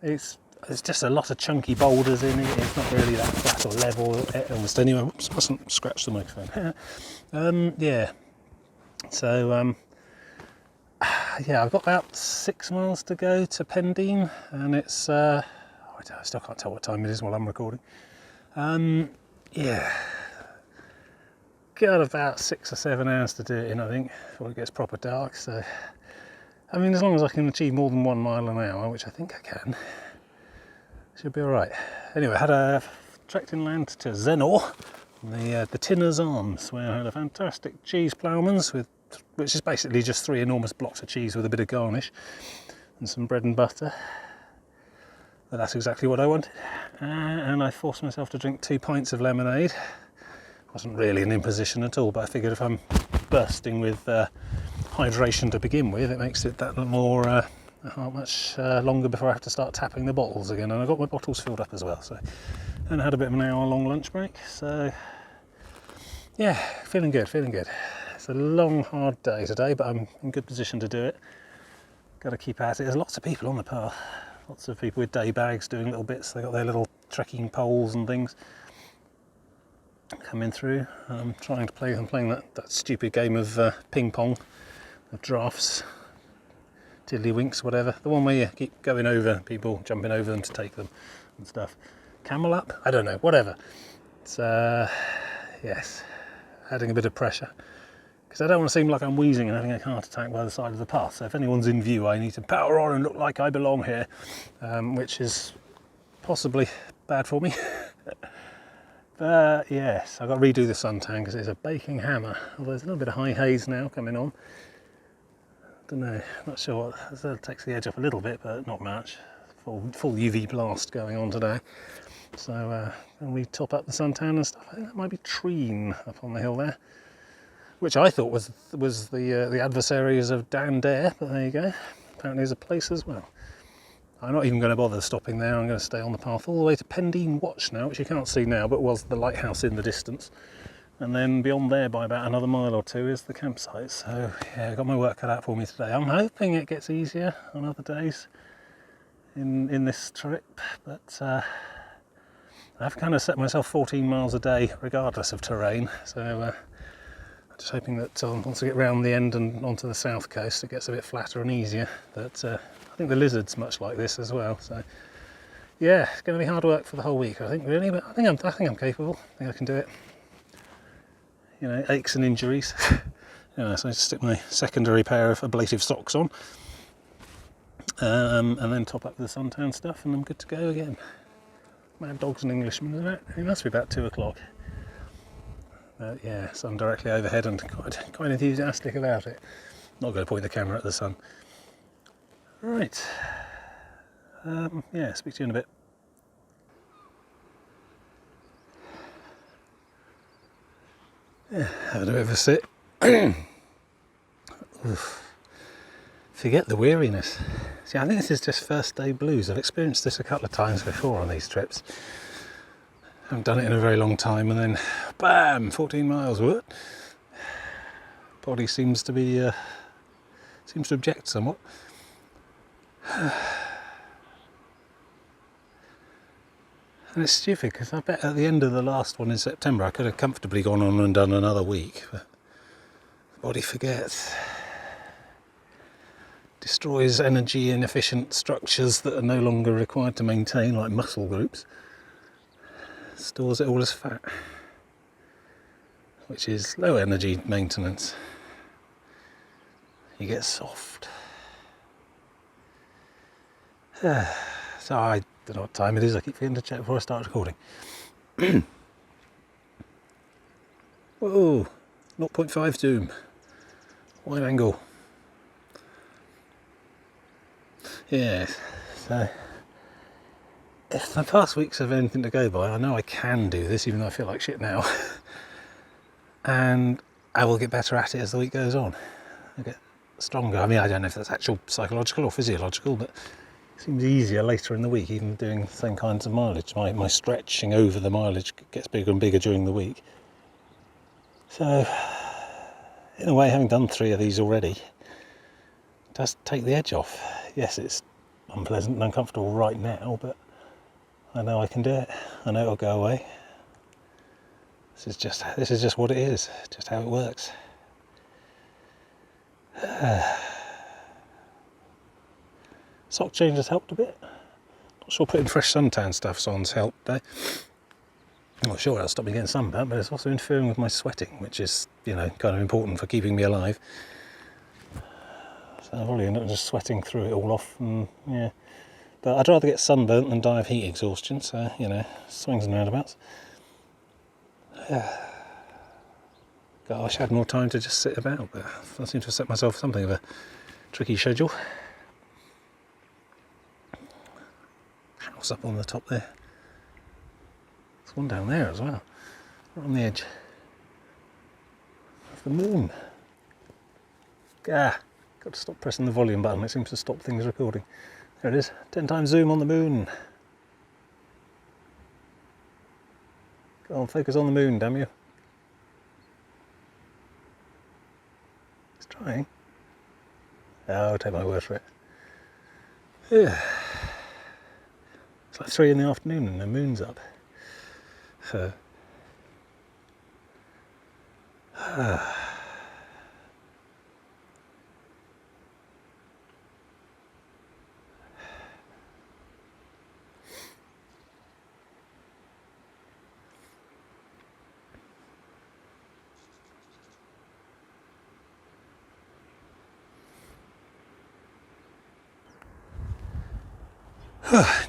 There's just a lot of chunky boulders in it. It's not really that flat or level almost anyway. Whoops, mustn't scratch the microphone. Yeah. So yeah, I've got about 6 miles to go to Pendine, and it's I still can't tell what time it is while I'm recording. Yeah, got about 6 or 7 hours to do it in, I think, before it gets proper dark. So I mean, as long as I can achieve more than 1 mile an hour, which I think I can, should be all right. Anyway, I had trekked inland to Zenor, the Tinner's Arms, where I had a fantastic cheese ploughman's which is basically just 3 enormous blocks of cheese with a bit of garnish and some bread and butter. But that's exactly what I wanted. And I forced myself to drink 2 pints of lemonade. Wasn't really an imposition at all, but I figured if I'm bursting with hydration to begin with, it makes it that more much longer before I have to start tapping the bottles again. And I got my bottles filled up as well. So, and I had a bit of an hour-long lunch break. So yeah, feeling good, feeling good. It's a long, hard day today, but I'm in good position to do it. Got to keep at it. There's lots of people on the path. Lots of people with day bags doing little bits. They got their little trekking poles and things coming through. I'm playing that stupid game of ping pong, of drafts, tiddlywinks, whatever. The one where you keep going over people, jumping over them to take them and stuff. Camel up? I don't know. Whatever. It's yes, adding a bit of pressure. Because I don't want to seem like I'm wheezing and having a heart attack by the side of the path. So if anyone's in view, I need to power on and look like I belong here, which is possibly bad for me. But yes, I've got to redo the suntan because it's a baking hammer. Although there's a little bit of high haze now coming on. Don't know, not sure what, that takes the edge up a little bit, but not much. Full UV blast going on today. So when we top up the suntan and stuff, I think that might be Treen up on the hill there, which I thought was the adversaries of Dan Dare, but there you go. Apparently there's a place as well. I'm not even going to bother stopping there. I'm going to stay on the path all the way to Pendine Watch now, which you can't see now, but was the lighthouse in the distance. And then beyond there by about another mile or 2 is the campsite. So yeah, I've got my work cut out for me today. I'm hoping it gets easier on other days in this trip, but I've kind of set myself 14 miles a day regardless of terrain. So just hoping that once I get round the end and onto the south coast, it gets a bit flatter and easier. But I think the lizard's much like this as well. So yeah, it's going to be hard work for the whole week, I think, really. But I think I'm capable. I think I can do it. You know, aches and injuries. So I just stick my secondary pair of ablative socks on, and then top up with the suntan stuff, and I'm good to go again. Mad Dog's an Englishman, isn't it? It must be about 2 o'clock. Yeah, sun directly overhead and quite enthusiastic about it. Not going to point the camera at the sun. Right. Yeah, speak to you in a bit. Yeah, having a bit of a sit. Forget the weariness. See, I think this is just first day blues. I've experienced this a couple of times before on these trips. I haven't done it in a very long time, and then bam, 14 miles. What? Body seems to be seems to object somewhat. And it's stupid because I bet at the end of the last one in September I could have comfortably gone on and done another week, but the body forgets. Destroys energy inefficient structures that are no longer required to maintain, like muscle groups. Stores it all as fat, which is low energy maintenance. You get soft. So I don't know what time it is, I keep forgetting to check before I start recording. Whoa, 0.5 zoom, wide angle. Yes, so if the past weeks have anything to go by, I know I can do this, even though I feel like shit now. And I will get better at it as the week goes on. I'll get stronger. I mean, I don't know if that's actual psychological or physiological, but it seems easier later in the week, even doing the same kinds of mileage. My stretching over the mileage gets bigger and bigger during the week. So, in a way, having done 3 of these already, does take the edge off. Yes, it's unpleasant and uncomfortable right now, but I know I can do it. I know it'll go away. This is just what it is, just how it works. Sock change has helped a bit. Not sure putting fresh suntan stuffs on's helped there. I'm not sure it'll stop me getting sunburnt, but it's also interfering with my sweating, which is, you know, kind of important for keeping me alive. So I've probably ended up just sweating through it all off, and yeah. But I'd rather get sunburnt than die of heat exhaustion, so, you know, swings and roundabouts. God, I wish I had more time to just sit about, but I seem to have set myself something of a tricky schedule. House up on the top there. There's one down there as well, right on the edge of the moon. Got to stop pressing the volume button, it seems to stop things recording. There it is, 10 times zoom on the moon. Go on, focus on the moon, damn you. It's trying. Oh, I'll take my word for it. Yeah. It's like 3 in the afternoon and the moon's up. So.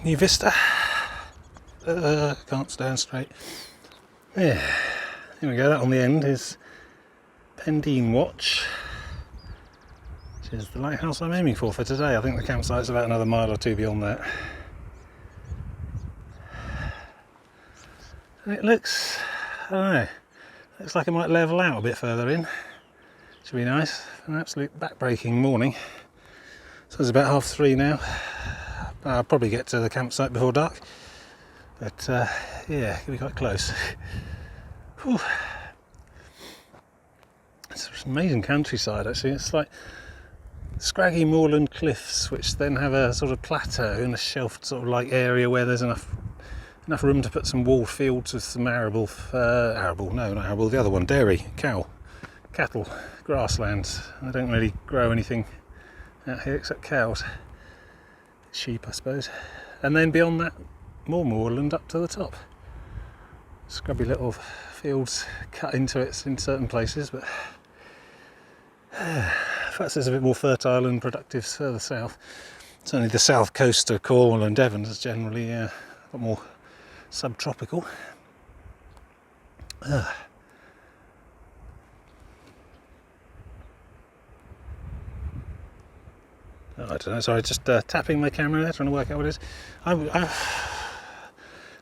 New vista. Can't stand straight. Yeah, here we go. That on the end is Pendine Watch, which is the lighthouse I'm aiming for today. I think the campsite's about another mile or 2 beyond that. And it looks, I don't know, looks like it might level out a bit further in. Should be nice. An absolute back-breaking morning. So it's about 3:30 now. I'll probably get to the campsite before dark, but yeah, it'll be quite close. Whew. It's an amazing countryside actually. It's like scraggy moorland cliffs which then have a sort of plateau and a shelved sort of like area where there's enough room to put some walled fields with some not arable, the other one, dairy, cattle, grasslands. I don't really grow anything out here except cows. Sheep, I suppose. And then beyond that, more moorland up to the top. Scrubby little fields cut into it in certain places, but perhaps it's a bit more fertile and productive further south. Certainly the south coast of Cornwall and Devon is generally a lot more subtropical. Oh, I don't know, sorry, just tapping my camera there, trying to work out what it is.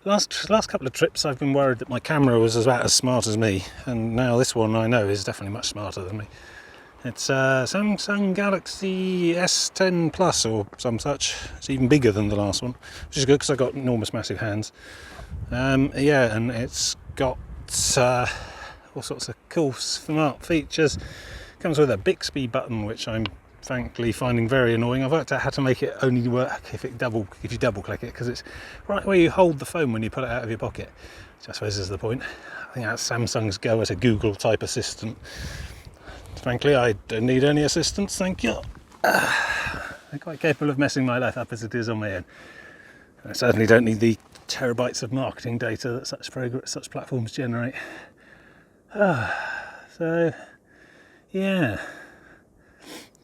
Last couple of trips I've been worried that my camera was about as smart as me, and now this one I know is definitely much smarter than me. It's Samsung Galaxy S10 Plus or some such. It's even bigger than the last one, which is good because I've got enormous massive hands. Yeah, and it's got all sorts of cool smart features. Comes with a Bixby button, which I'm frankly finding very annoying. I've worked out how to make it only work if you double click it, because it's right where you hold the phone when you pull it out of your pocket, which I suppose is the point. I think that's Samsung's go at a Google type assistant. Frankly, I don't need any assistance, thank you. I'm quite capable of messing my life up as it is on my own. I certainly don't need the terabytes of marketing data that such platforms generate. So yeah,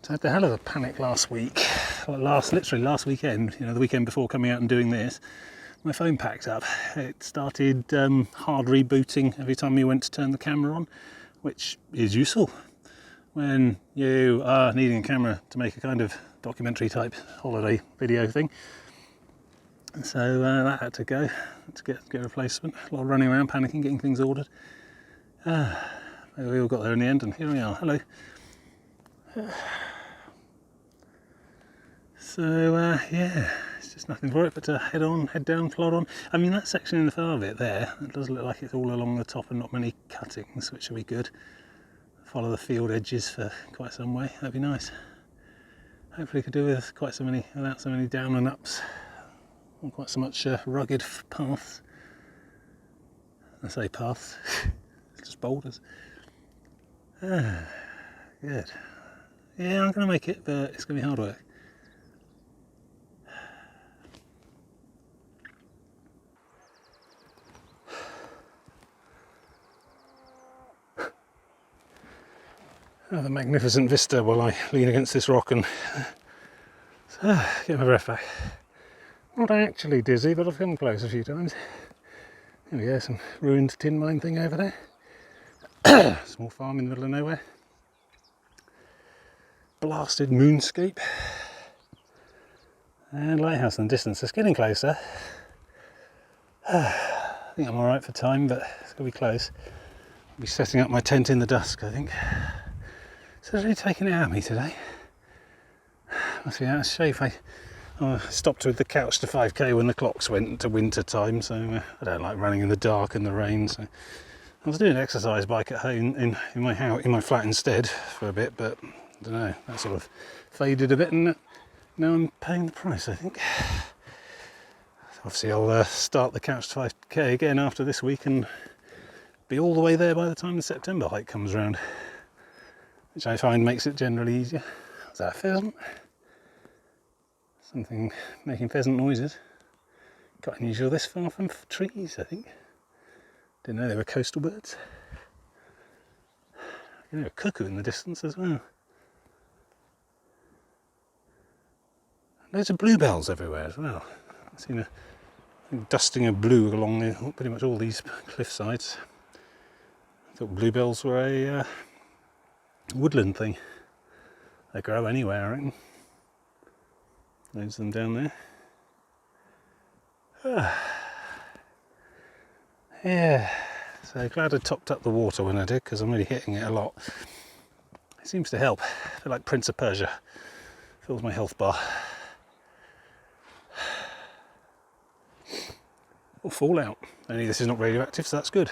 so I had the hell of a panic last week. Literally last weekend, the weekend before coming out and doing this, my phone packed up. It started hard rebooting every time you went to turn the camera on, which is useful when you are needing a camera to make a kind of documentary type holiday video thing. So that had to go to get a replacement. A lot of running around, panicking, getting things ordered. We all got there in the end, and here we are. Hello. So yeah, it's just nothing for it but to head down, plod on. I mean, that section in the far bit there, it does look like it's all along the top and not many cuttings, which will be good. Follow the field edges for quite some way. That'd be nice. Hopefully, could do with without so many down and ups, not quite so much rugged paths. I say paths, it's just boulders. Good. Yeah, I'm going to make it, but it's going to be hard work. Oh, the magnificent vista while I lean against this rock and get my breath back. Not actually dizzy, but I've come close a few times. There we go, some ruined tin mine thing over there. Small farm in the middle of nowhere. Blasted moonscape. And lighthouse in the distance. It's getting closer. I think I'm alright for time, but it's going to be close. I'll be setting up my tent in the dusk, I think. So it's really taking it out of me today. Must be out of shape. I stopped with the couch to 5k when the clocks went to winter time, so I don't like running in the dark and the rain. So I was doing an exercise bike at home in my flat instead for a bit, but I don't know, that sort of faded a bit, and now I'm paying the price, I think. Obviously I'll start the couch to 5k again after this week and be all the way there by the time the September hike comes around, which I find makes it generally easier. Is that a pheasant? Something making pheasant noises. Quite unusual this far from trees, I think. Didn't know they were coastal birds. A cuckoo in the distance as well. Loads of bluebells everywhere as well. I've seen a dusting of blue along pretty much all these cliff sides. I thought bluebells were a woodland thing. They grow anywhere, I reckon. Loads of them down there. Yeah, so glad I topped up the water when I did, because I'm really hitting it a lot. It seems to help. I feel like Prince of Persia. Fills my health bar. Or Fallout. Only this is not radioactive, so that's good.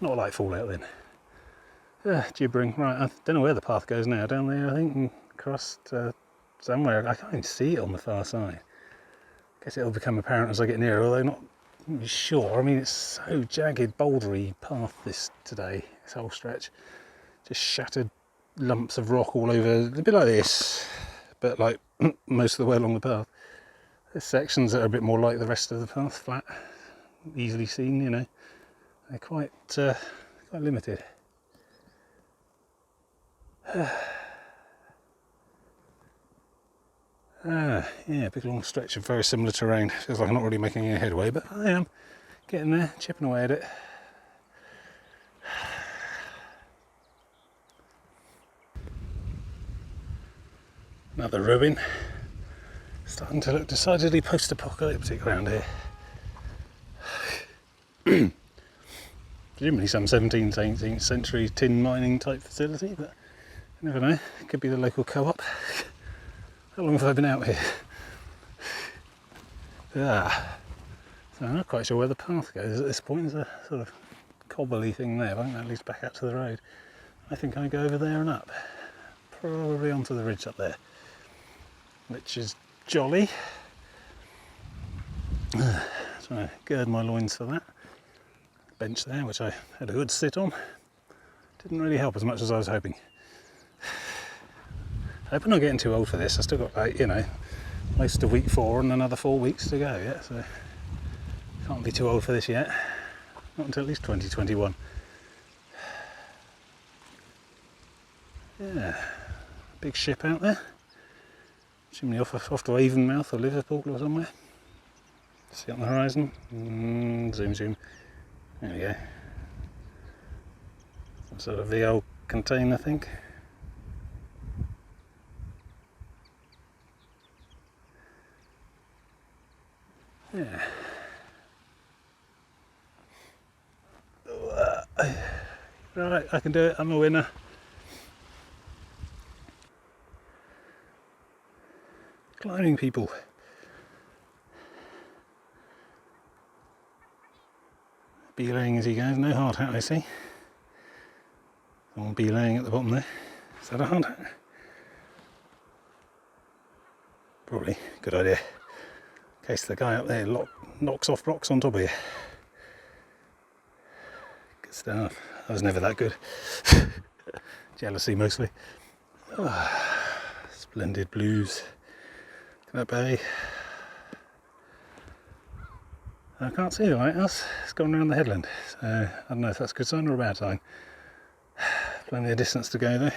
Not like Fallout then. Gibbering. Right, I don't know where the path goes now. Down there, I think, and across somewhere. I can't even see it on the far side. Guess it'll become apparent as I get nearer, although not really sure. I mean, it's so jagged, bouldery path this whole stretch. Just shattered lumps of rock all over. A bit like this, but like most of the way along the path. There's sections that are a bit more like the rest of the path, flat, easily seen, They're quite limited. Yeah, big long stretch of very similar terrain. Feels like I'm not really making any headway, but I am getting there, chipping away at it. Another ruin. Starting to look decidedly post-apocalyptic around here. Presumably some 17th, 18th century tin mining type facility, but you never know. It could be the local co-op. How long have I been out here? So I'm not quite sure where the path goes at this point. There's a sort of cobbly thing there, but I think that leads back out to the road. I think I go over there and up. Probably onto the ridge up there, which is jolly. So I gird my loins for that. Bench there, which I had a good sit on. Didn't really help as much as I was hoping. I hope I'm not getting too old for this. I've still got, like, you know, most of week 4 and another 4 weeks to go yet, so can't be too old for this yet. Not until at least 2021. Yeah, big ship out there. Chimney off to Avonmouth or Liverpool or somewhere. See it on the horizon. Zoom. There we go. Some sort of the old container thing. Yeah. Right, I can do it. I'm a winner. Climbing people. Belaying as he goes. No hard hat, I see. Someone belaying at the bottom there. Is that a hard hat? Probably. Good idea. In case the guy up there knocks off rocks on top of you. Good stuff. I was never that good. Jealousy mostly. Oh, splendid blues. Look at that bay. I can't see the lighthouse. It's gone around the headland. So I don't know if that's a good sign or a bad sign. Plenty of distance to go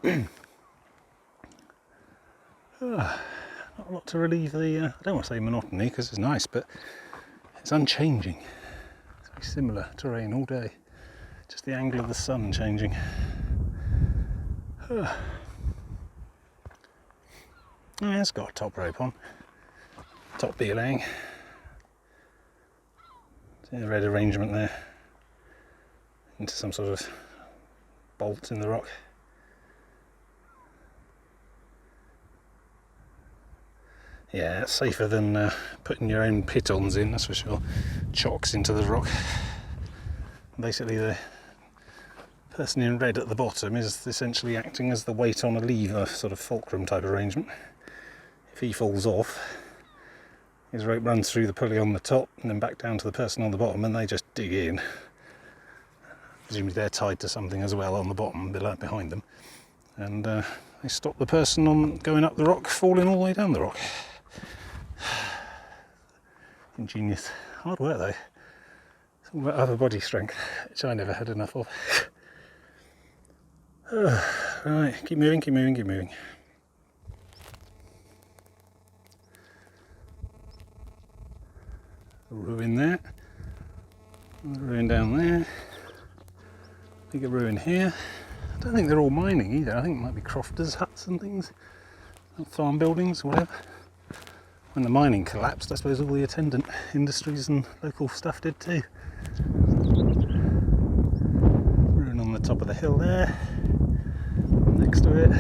though. Not a lot to relieve the, I don't want to say monotony because it's nice, but it's unchanging. It's very similar terrain all day. Just the angle of the sun changing. Yeah, it's got a top rope on. Top belaying. See the red arrangement there. Into some sort of bolt in the rock. Yeah, it's safer than putting your own pitons in, that's for sure. Chocks into the rock. Basically the person in red at the bottom is essentially acting as the weight on a lever, sort of fulcrum type arrangement. If he falls off, his rope runs through the pulley on the top and then back down to the person on the bottom, and they just dig in. Presumably they're tied to something as well on the bottom behind them, and they stop the person on going up the rock falling all the way down the rock. Ingenious. Hard work though. It's all about upper body strength, which I never had enough of. Right, keep moving. A ruin there. A ruin down there. Bigger ruin here. I don't think they're all mining either. I think it might be crofters' huts and things. Farm buildings, whatever. When the mining collapsed, I suppose all the attendant industries and local stuff did too. Ruin on the top of the hill there. Next to it,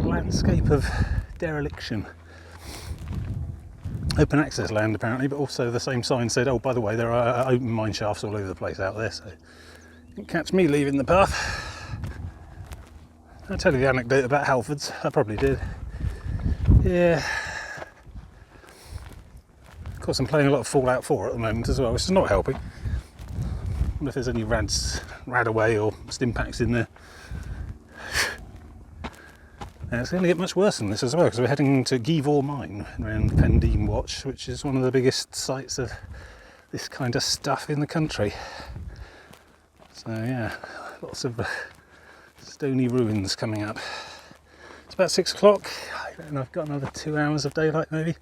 landscape of dereliction. Open access land apparently, but also the same sign said, oh, by the way, there are open mine shafts all over the place out there, so you can catch me leaving the path. I'll tell you the anecdote about Halfords. I probably did. Yeah. Of course, I'm playing a lot of Fallout 4 at the moment as well, which is not helping. I wonder if there's any rad away or stimpaks in there. And it's going to get much worse than this as well, because we're heading to Givor Mine around Pendine Watch, which is one of the biggest sites of this kind of stuff in the country. So yeah, lots of stony ruins coming up. It's about 6 o'clock. I reckon I've got another 2 hours of daylight maybe.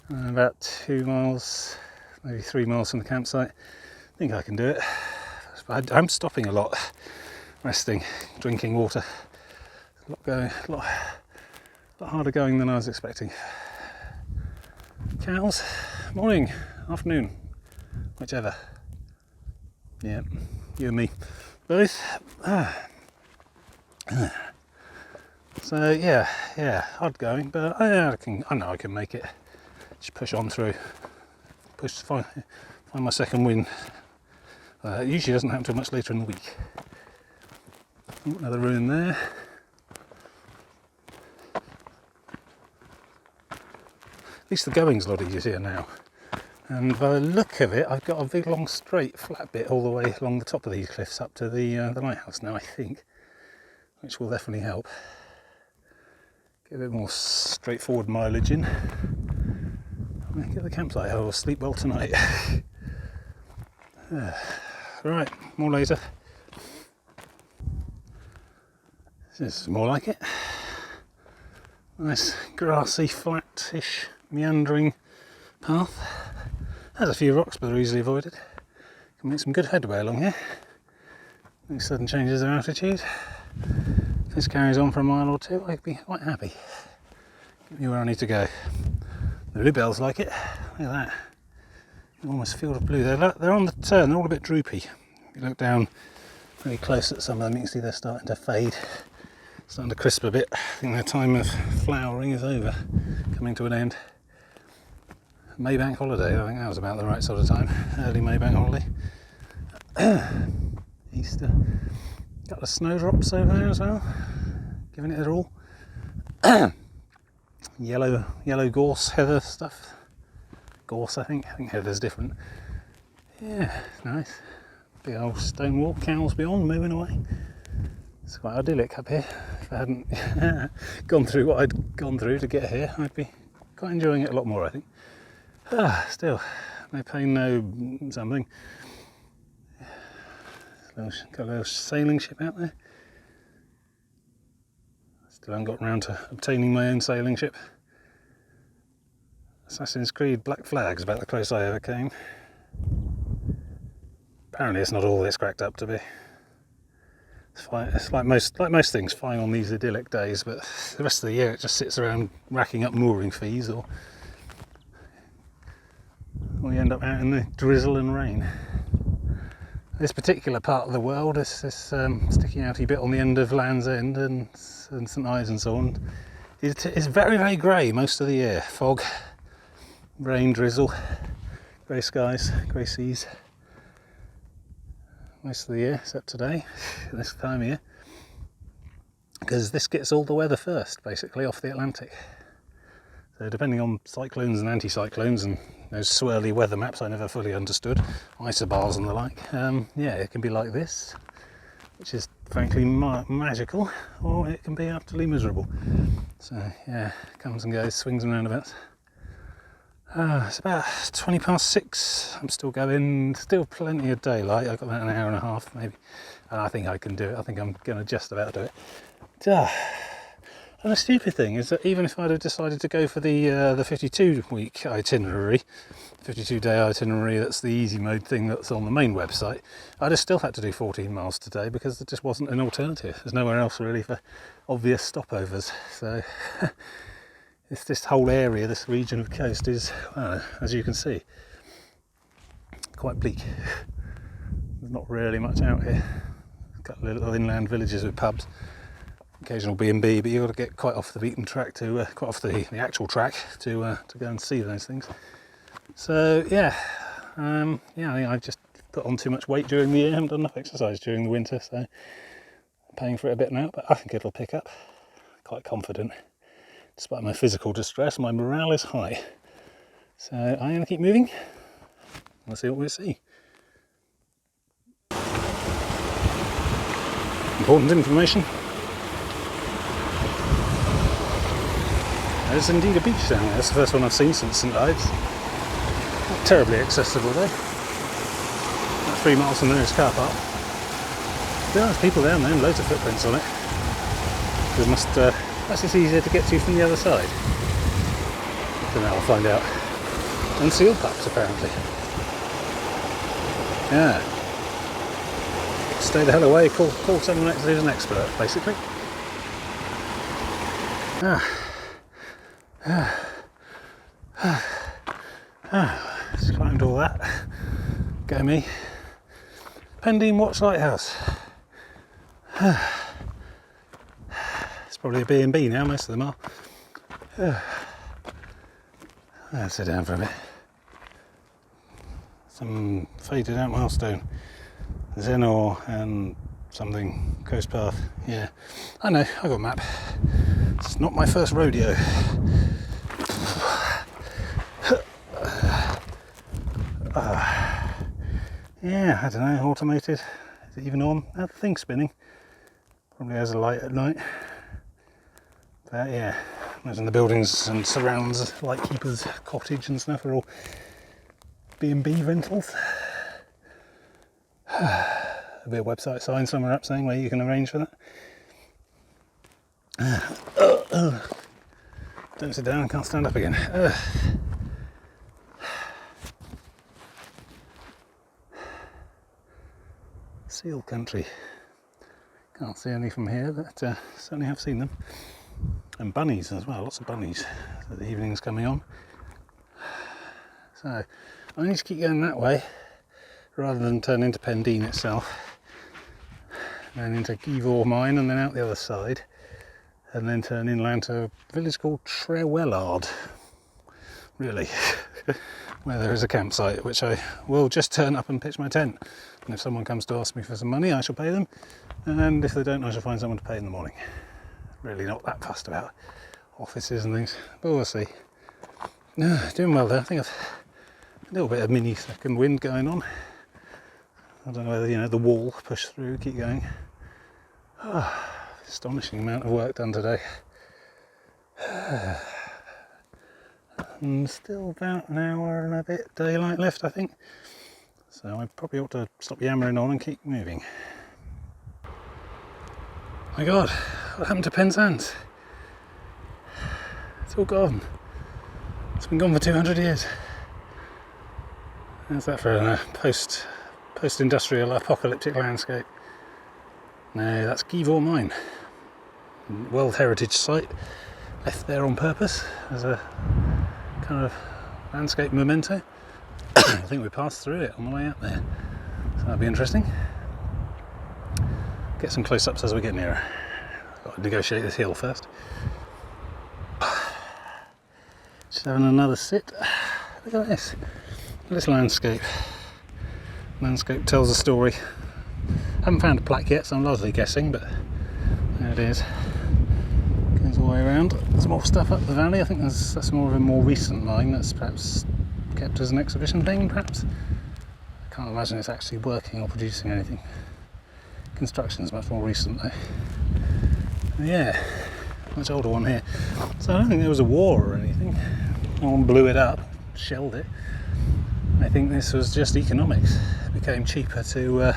About 2 miles, maybe 3 miles from the campsite. I think I can do it. I'm stopping a lot, resting, drinking water. a lot harder going than I was expecting. Cows, morning, afternoon, whichever. Yeah, you and me both. So yeah, hard going, but I know I can make it. Just push on through, find my second win. It usually doesn't happen too much later in the week. Another ruin there. At least the going's a lot easier now. And by the look of it, I've got a big long straight flat bit all the way along the top of these cliffs up to the lighthouse now, I think, which will definitely help. Get a bit more straightforward mileage in. Get the campsite. I'll sleep well tonight. Right, more later. This is more like it. Nice grassy, flat-ish, meandering path. Has a few rocks, but they're easily avoided. Can make some good headway along here. These sudden changes of altitude. If this carries on for a mile or two, I'd be quite happy. Get me where I need to go. The bluebells like it. Look at that. Almost field of blue. They're on the turn. They're all a bit droopy. If you look down really close at some of them, you can see they're starting to fade. Starting to crisp a bit. I think their time of flowering is over, coming to an end. Maybank holiday, I think that was about the right sort of time. Early Maybank holiday. Easter. Got the snowdrops over there as well, giving it their all. yellow gorse, heather stuff. Gorse, I think heather's different. Yeah, nice. Big old stone wall, cows beyond, moving away. It's quite idyllic up here. If I hadn't gone through what I'd gone through to get here, I'd be quite enjoying it a lot more, I think. Still, no pain, no something. Got a little sailing ship out there. Still haven't got around to obtaining my own sailing ship. Assassin's Creed Black Flag's about the closest I ever came. Apparently it's not all it's cracked up to be. It's like most things, fine on these idyllic days, but the rest of the year it just sits around racking up mooring fees, or you end up out in the drizzle and rain. This particular part of the world, this sticky outy bit on the end of Land's End and St Ives and so on, it's very, very grey most of the year. Fog, rain, drizzle, grey skies, grey seas. Most of the year, except today, this time of year, because this gets all the weather first, basically, off the Atlantic. So depending on cyclones and anticyclones and those swirly weather maps I never fully understood, isobars and the like, yeah, it can be like this, which is frankly magical, or it can be utterly miserable. So yeah, comes and goes, swings and roundabouts. It's about 20 past 6. I'm still going, still plenty of daylight. I've got about an hour and a half maybe, and I think I can do it. I think I'm going to just about do it. And the stupid thing is that even if I'd have decided to go for the 52-week itinerary, 52-day itinerary, that's the easy mode thing that's on the main website, I'd have still had to do 14 miles today because there just wasn't an alternative. There's nowhere else really for obvious stopovers. So it's this whole area, this region of coast is, as you can see, quite bleak. There's not really much out here. A couple of little inland villages with pubs, occasional B&B, but you've got to get quite off the beaten track to, quite off the actual track to go and see those things. So yeah, I think I've just put on too much weight during the year, haven't done enough exercise during the winter, so I'm paying for it a bit now, but I think it'll pick up. Quite confident. Despite my physical distress, my morale is high. So I'm going to keep moving. We'll see what we see. Important information. There's indeed a beach down there. It's the first one I've seen since St Ives. Not terribly accessible though. About 3 miles from the nearest car park. There's people down there and loads of footprints on it. There must, that's just easier to get to from the other side. So now I'll find out. And seal pups apparently. Yeah. Stay the hell away, call someone who's an expert basically. Just climbed all that. Go me. Pendine Watch Lighthouse. It's probably a B&B now, most of them are. I'll sit down for a bit. Some faded out milestone. Zenor and something. Coast Path. Yeah. I know, I got a map. It's not my first rodeo. Yeah, I don't know, automated. Is it even on? That thing's spinning. Probably has a light at night. But yeah, imagine the buildings and surrounds, Lightkeeper's cottage and stuff, are all B&B rentals. There'll be a website sign somewhere up saying where you can arrange for that. Don't sit down, can't stand up again. Seal country. Can't see any from here, but certainly have seen them. And bunnies as well, lots of bunnies. So the evening's coming on. So I need to keep going that way rather than turn into Pendine itself. Then into Givor Mine and then out the other side. And then turn inland to a village called Trewellard. Really. Where there is a campsite, which I will just turn up and pitch my tent. And if someone comes to ask me for some money, I shall pay them. And if they don't, I shall find someone to pay in the morning. Really not that fussed about offices and things, but we'll see. Doing well there. I think I've a little bit of mini second wind going on. I don't know whether, the wall push through, keep going. Astonishing amount of work done today. And still about an hour and a bit daylight left, I think. So I probably ought to stop yammering on and keep moving. My God, what happened to Penzance? It's all gone. It's been gone for 200 years. How's that for a post-industrial apocalyptic landscape? No, that's Givor Mine. World Heritage Site, left there on purpose as a kind of landscape memento. I think we passed through it on the way up there, so that'll be interesting. Get some close-ups as we get nearer. Got to negotiate this hill first. Just having another sit. Look at this. This landscape. Landscape tells a story. Haven't found a plaque yet, so I'm largely guessing, but there it is. Goes all the way around. There's more stuff up the valley. I think that's more of a more recent mine that's perhaps kept as an exhibition thing, perhaps. I can't imagine it's actually working or producing anything. Construction's much more recent though. Yeah, much older one here. So I don't think there was a war or anything. No one blew it up, shelled it. I think this was just economics. It became cheaper to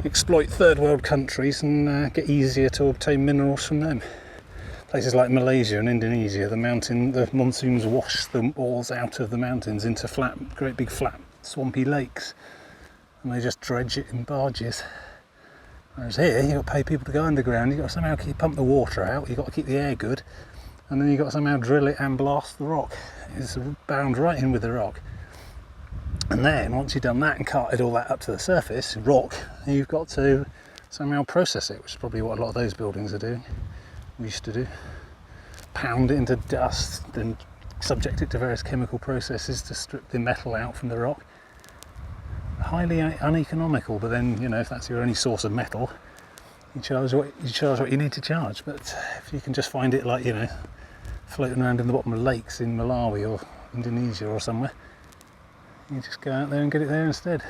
exploit third world countries and get easier to obtain minerals from them. Places like Malaysia and Indonesia, the monsoons wash the walls out of the mountains into great big flat swampy lakes, and they just dredge it in barges. Whereas here, you've got to pay people to go underground, you've got to somehow pump the water out, you've got to keep the air good, and then you've got to somehow drill it and blast the rock. It's bound right in with the rock. And then, once you've done that and carted all that up to the surface, rock, you've got to somehow process it, which is probably what a lot of those buildings are doing. We used to do. Pound it into dust, then subject it to various chemical processes to strip the metal out from the rock. Highly uneconomical, but then, if that's your only source of metal, you charge what you need to charge. But if you can just find it floating around in the bottom of lakes in Malawi or Indonesia or somewhere, you just go out there and get it there instead.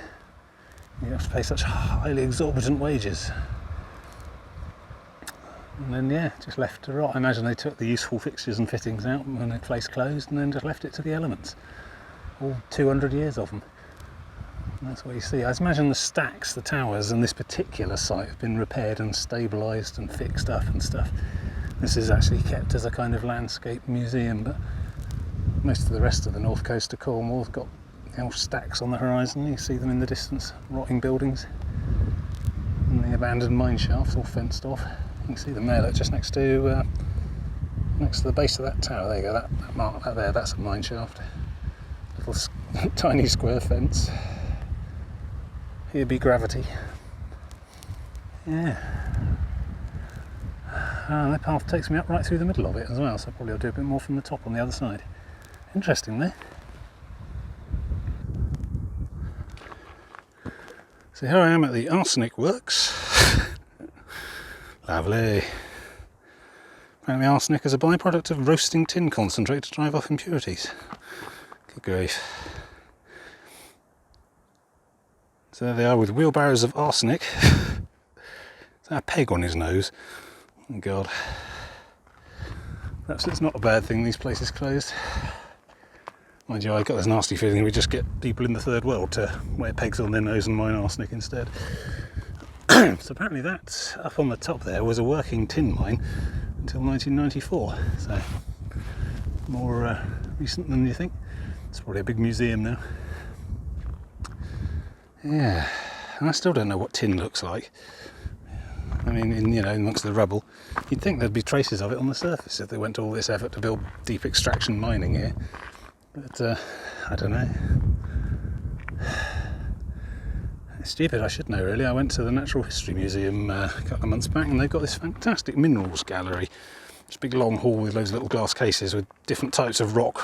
You don't have to pay such highly exorbitant wages. And then, just left to rot. I imagine they took the useful fixtures and fittings out when the place closed and then just left it to the elements. All 200 years of them. And that's what you see. I imagine the stacks, the towers, and this particular site have been repaired and stabilised and fixed up and stuff. This is actually kept as a kind of landscape museum, but most of the rest of the north coast of Cornwall have got stacks on the horizon. You see them in the distance, rotting buildings. And the abandoned mine shafts all fenced off. You can see them there, just next to next to the base of that tower. There you go, that mark there, that's a mine shaft. Little tiny square fence. Here be gravity. Yeah. That path takes me up right through the middle of it as well, so probably I'll do a bit more from the top on the other side. Interesting there. So here I am at the arsenic works. Lovely. Apparently arsenic is a byproduct of roasting tin concentrate to drive off impurities. Good grief. So there they are with wheelbarrows of arsenic. Is that a peg on his nose? Oh God. Perhaps it's not a bad thing these places closed. Mind you, I've got this nasty feeling we just get people in the third world to wear pegs on their nose and mine arsenic instead. So apparently that up on the top there was a working tin mine until 1994. So more recent than you think. It's probably a big museum now. Yeah, and I still don't know what tin looks like. I mean, amongst the rubble, you'd think there'd be traces of it on the surface if they went to all this effort to build deep extraction mining here. But I don't know. It's stupid, I should know really. I went to the Natural History Museum a couple of months back and they've got this fantastic minerals gallery. It's a big long hall with loads of little glass cases with different types of rock,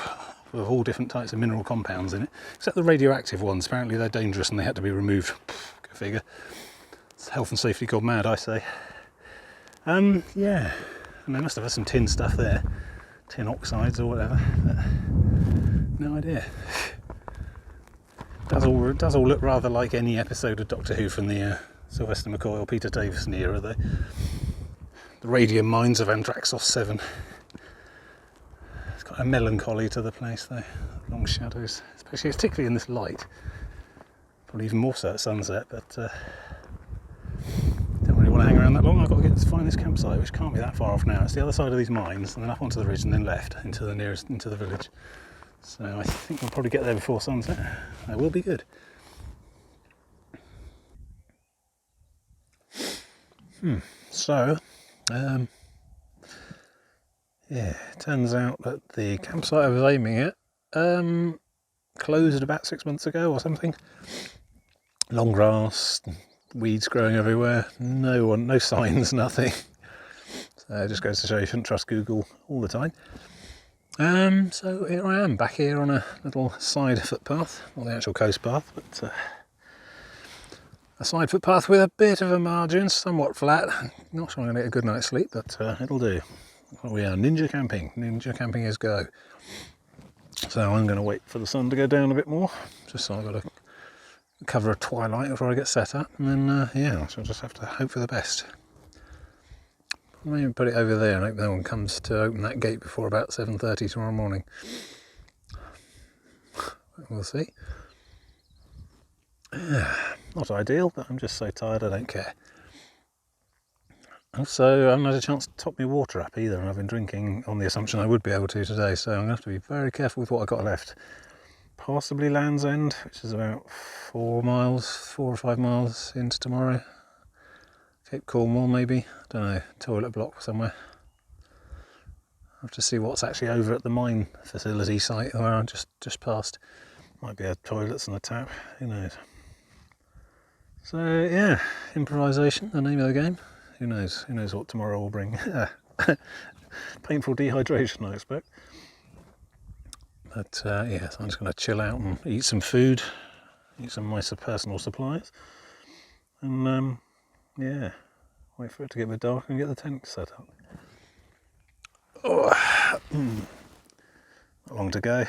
with all different types of mineral compounds in it. Except the radioactive ones, apparently they're dangerous and they had to be removed. Go figure. It's health and safety gone mad, I say. Yeah, and they must have had some tin stuff there. Tin oxides or whatever. But no idea. It does all look rather like any episode of Doctor Who from the Sylvester McCoy or Peter Davison era, though. The radium mines of Andraxos 7. It's got a melancholy to the place, though. Long shadows, especially particularly in this light. Probably even more so at sunset, but don't really want to hang around that long. I've got to get to find this campsite, which can't be that far off now. It's the other side of these mines, and then up onto the ridge, and then left into the village. So I think we'll probably get there before sunset. That will be good. So, yeah, it turns out that the campsite I was aiming at closed about 6 months ago or something. Long grass, weeds growing everywhere, no signs, nothing. So it just goes to show you shouldn't trust Google all the time. So here I am, back here on a little side footpath, not the actual coast path, but a side footpath with a bit of a margin, somewhat flat. Not sure I'm going to get a good night's sleep, but it'll do. We are ninja camping is go. So I'm going to wait for the sun to go down a bit more, just so I've got to cover a twilight before I get set up, and then yeah, so I'll just have to hope for the best. Maybe put it over there and hope no one comes to open that gate before about 7:30 tomorrow morning. We'll see. Yeah, not ideal, but I'm just so tired I don't care. Also, I haven't had a chance to top my water up either, and I've been drinking on the assumption I would be able to today, so I'm going to have to be very careful with what I've got left. Possibly Land's End, which is about 4 or 5 miles into tomorrow. Cape Cornwall maybe, I don't know, toilet block somewhere. I'll have to see what's actually over at the mine facility site where I'm just past. Might be a toilets and a tap, who knows. So yeah, improvisation, the name of the game. Who knows what tomorrow will bring. Painful dehydration I expect. But yeah, so I'm just going to chill out and eat some food, eat some of my personal supplies. And yeah, wait for it to get a bit dark and get the tent set up. Oh, not long to go.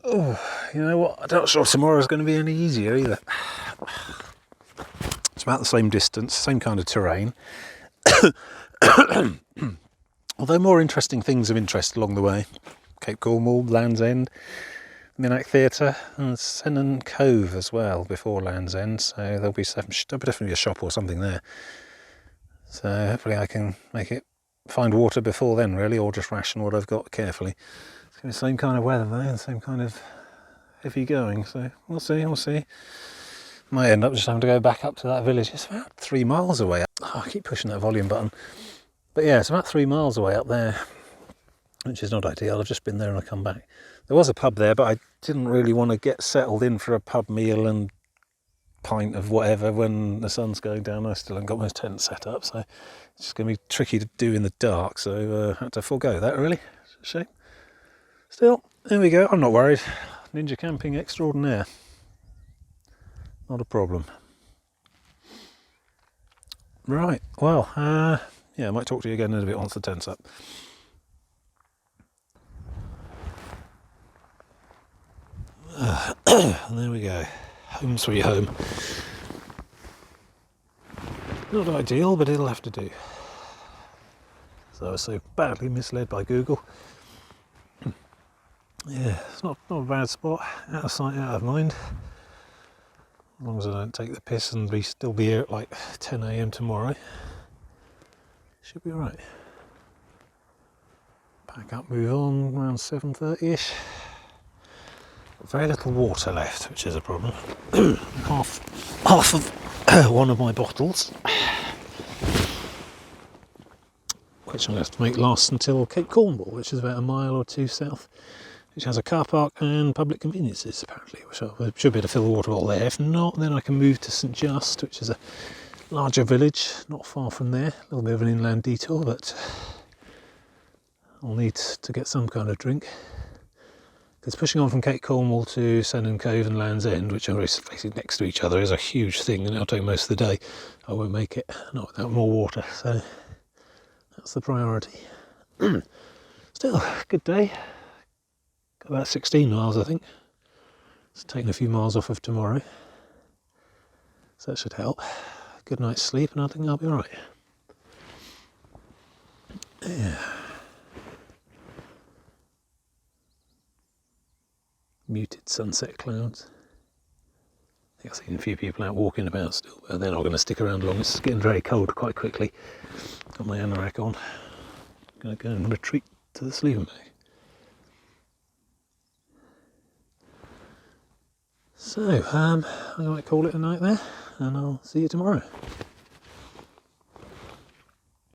Oh, you know what? I'm not sure tomorrow's going to be any easier either. It's about the same distance, same kind of terrain. Although more interesting things of interest along the way. Cape Cornwall, Land's End, Minack Theatre, and Sennan Cove as well before Land's End, so there'll definitely be a shop or something there. So hopefully I can find water before then really, or just ration what I've got carefully. It's going to be the same kind of weather though, and the same kind of heavy going, so we'll see. Might end up just having to go back up to that village. It's about 3 miles away. Oh, I keep pushing that volume button. But yeah, it's about 3 miles away up there, which is not ideal. I've just been there and I come back. There was a pub there, but I didn't really want to get settled in for a pub meal and pint of whatever when the sun's going down. I still haven't got my tent set up, so it's just going to be tricky to do in the dark, so I had to forego that, really. It's a shame. Still, there we go. I'm not worried. Ninja camping extraordinaire. Not a problem. Right, well, yeah, I might talk to you again in a bit once the tent's up. There we go. Home sweet home. Not ideal, but it'll have to do. So I was so badly misled by Google. Yeah, it's not a bad spot. Out of sight, out of mind. As long as I don't take the piss and still be here at like 10 AM tomorrow. Should be alright. Pack up, move on around 7:30ish. Very little water left, which is a problem. half of one of my bottles, which I'm going to have to make last until Cape Cornwall, which is about a mile or two south, which has a car park and public conveniences apparently, which I should be able to fill the water bottle there. If not, then I can move to St Just, which is a larger village, not far from there. A little bit of an inland detour, but I'll need to get some kind of drink. Because pushing on from Cape Cornwall to Sennan Cove and Land's End, which are basically next to each other, is a huge thing, and it'll take most of the day. I won't make it, not without more water, so that's the priority. Still, good day. Got about 16 miles, I think. It's taking a few miles off of tomorrow, so that should help. Good night's sleep, and I think I'll be alright. Yeah. Muted sunset clouds. I think I've seen a few people out walking about still, but they're not going to stick around long. It's getting very cold quite quickly. Got my anorak on. Going to go and retreat to the sleeping bag. So, I might call it a night there, and I'll see you tomorrow.